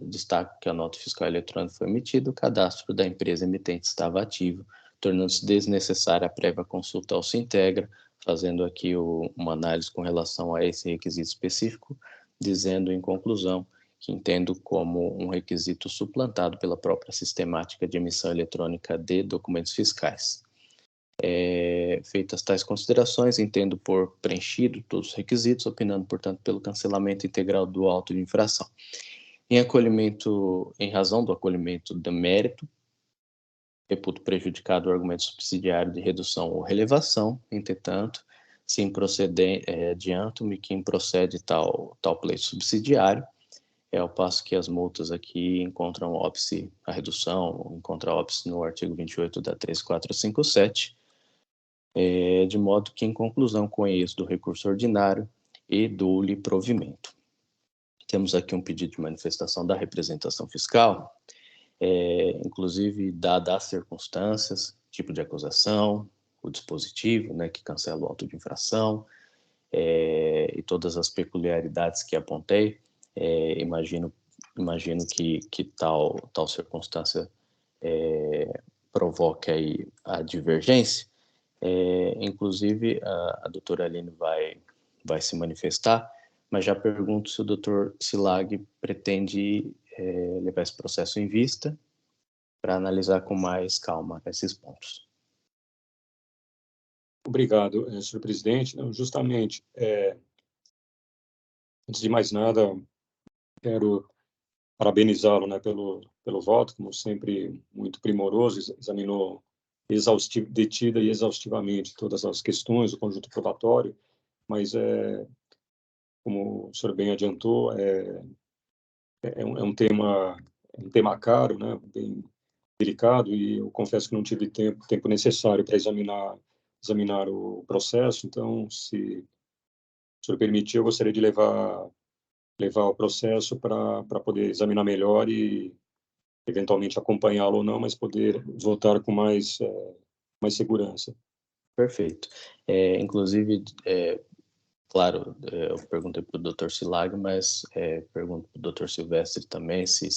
destaca que a nota fiscal eletrônica foi emitida, o cadastro da empresa emitente estava ativo, tornando-se desnecessária a prévia consulta ao Sintegra, fazendo aqui uma análise com relação a esse requisito específico, dizendo, em conclusão, que entendo como um requisito suplantado pela própria sistemática de emissão eletrônica de documentos fiscais. Feitas tais considerações, entendo por preenchido todos os requisitos, opinando, portanto, pelo cancelamento integral do auto de infração. Em razão do acolhimento do mérito, reputo prejudicado o argumento subsidiário de redução ou relevação, entretanto, sim proceder, adianto-me que improcede tal pleito subsidiário, ao passo que as multas aqui encontram óbice, a redução encontra óbice no artigo 28 da 13457, de modo que, em conclusão, conheço do recurso ordinário e dou-lhe provimento. Temos aqui um pedido de manifestação da representação fiscal, inclusive, dadas as circunstâncias, tipo de acusação, o dispositivo, né, que cancela o auto de infração, e todas as peculiaridades que apontei, imagino que tal circunstância provoque aí a divergência. Inclusive, a doutora Aline vai se manifestar, mas já pergunto se o doutor Silag pretende levar esse processo em vista para analisar com mais calma esses pontos. Obrigado, senhor presidente. Não, justamente, antes de mais nada, quero parabenizá-lo, né, pelo voto, como sempre, muito primoroso, examinou detida e exaustivamente todas as questões, o conjunto probatório, mas, como o senhor bem adiantou, é um tema caro, né, bem delicado, e eu confesso que não tive tempo necessário para examinar o processo. Então, se o senhor permitir, eu gostaria de levar o processo para poder examinar melhor e eventualmente acompanhá-lo ou não, mas poder votar com mais segurança. Perfeito. Inclusive, claro, eu perguntei para o Dr. Silag, mas pergunto para o Dr. Silvestre também se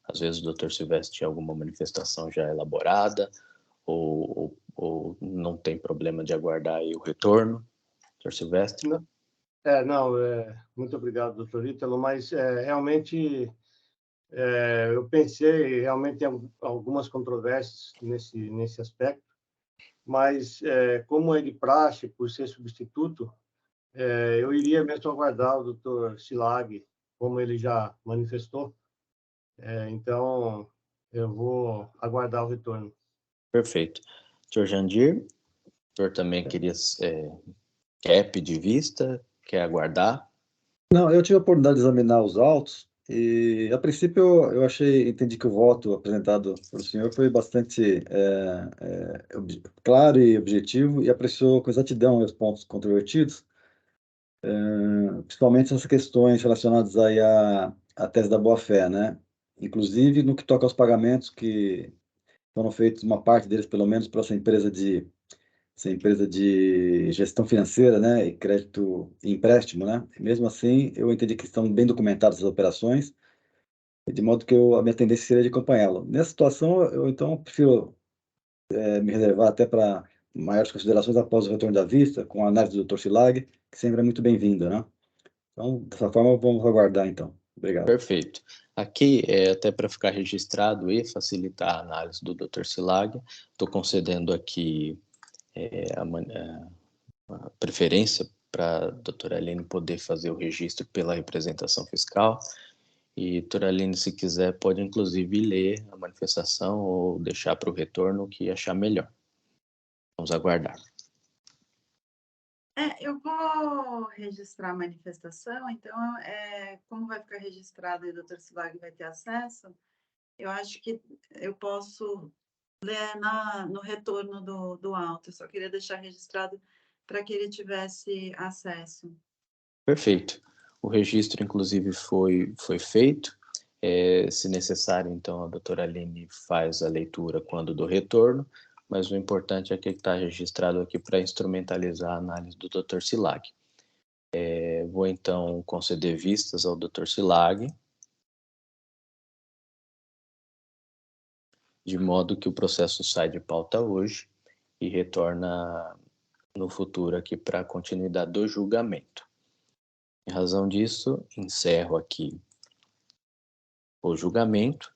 às vezes o Dr. Silvestre tinha alguma manifestação já elaborada ou não tem problema de aguardar aí o retorno, Dr. Silvestre? Muito obrigado, doutor Ítalo, mas realmente eu pensei realmente em algumas controvérsias nesse aspecto, mas como é de praxe, por ser substituto, eu iria mesmo aguardar o doutor Silag, como ele já manifestou. Então, eu vou aguardar o retorno. Perfeito. Dr. Jandir, o senhor também quer pedir vista, quer aguardar? Não, eu tive a oportunidade de examinar os autos e, a princípio, eu entendi que o voto apresentado pelo senhor foi bastante claro e objetivo e apreciou com exatidão os pontos controvertidos, principalmente essas questões relacionadas aí à tese da boa-fé, né? Inclusive no que toca aos pagamentos que foram feitos, uma parte deles, pelo menos, para essa empresa de gestão financeira, né, e crédito e empréstimo, né? Mesmo assim, eu entendi que estão bem documentadas as operações, de modo que a minha tendência seria de acompanhá-lo. Nessa situação, eu então prefiro me reservar até para maiores considerações após o retorno da vista, com a análise do Dr. Silag, que sempre é muito bem-vinda, né? Então, dessa forma, vamos aguardar, então. Obrigado. Perfeito. Aqui, até para ficar registrado e facilitar a análise do Dr. Silag, estou concedendo aqui a preferência para a doutora Aline poder fazer o registro pela representação fiscal. E, doutora Aline, se quiser, pode inclusive ler a manifestação ou deixar para o retorno o que achar melhor. Vamos aguardar. Eu vou registrar a manifestação, então, como vai ficar registrado e o doutor Silag vai ter acesso, eu acho que eu posso ler no retorno do auto. Eu só queria deixar registrado para que ele tivesse acesso. Perfeito. O registro, inclusive, foi feito. Se necessário, então, a doutora Aline faz a leitura quando do retorno, mas o importante é que está registrado aqui para instrumentalizar a análise do Dr. Silag. Vou, então, conceder vistas ao Dr. Silag, de modo que o processo sai de pauta hoje e retorna no futuro aqui para a continuidade do julgamento. Em razão disso, encerro aqui o julgamento,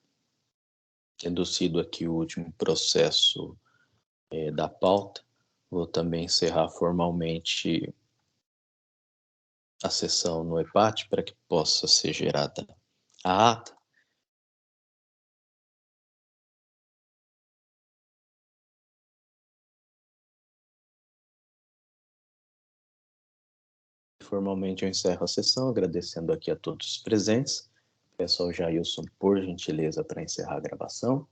tendo sido aqui o último processo da pauta. Vou também encerrar formalmente a sessão no EPAT para que possa ser gerada a ata. Formalmente eu encerro a sessão, agradecendo aqui a todos os presentes. Peço ao Jailson, por gentileza, para encerrar a gravação.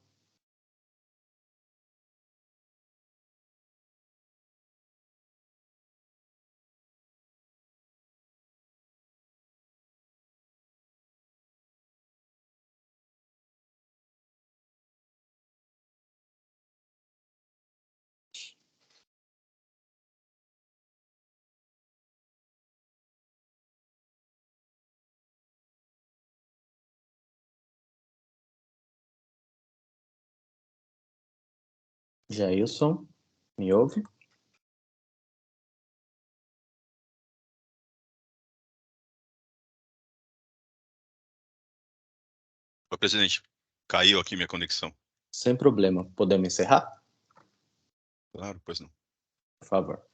Jailson, me ouve? Ô, presidente, caiu aqui minha conexão. Sem problema. Podemos encerrar? Claro, pois não. Por favor.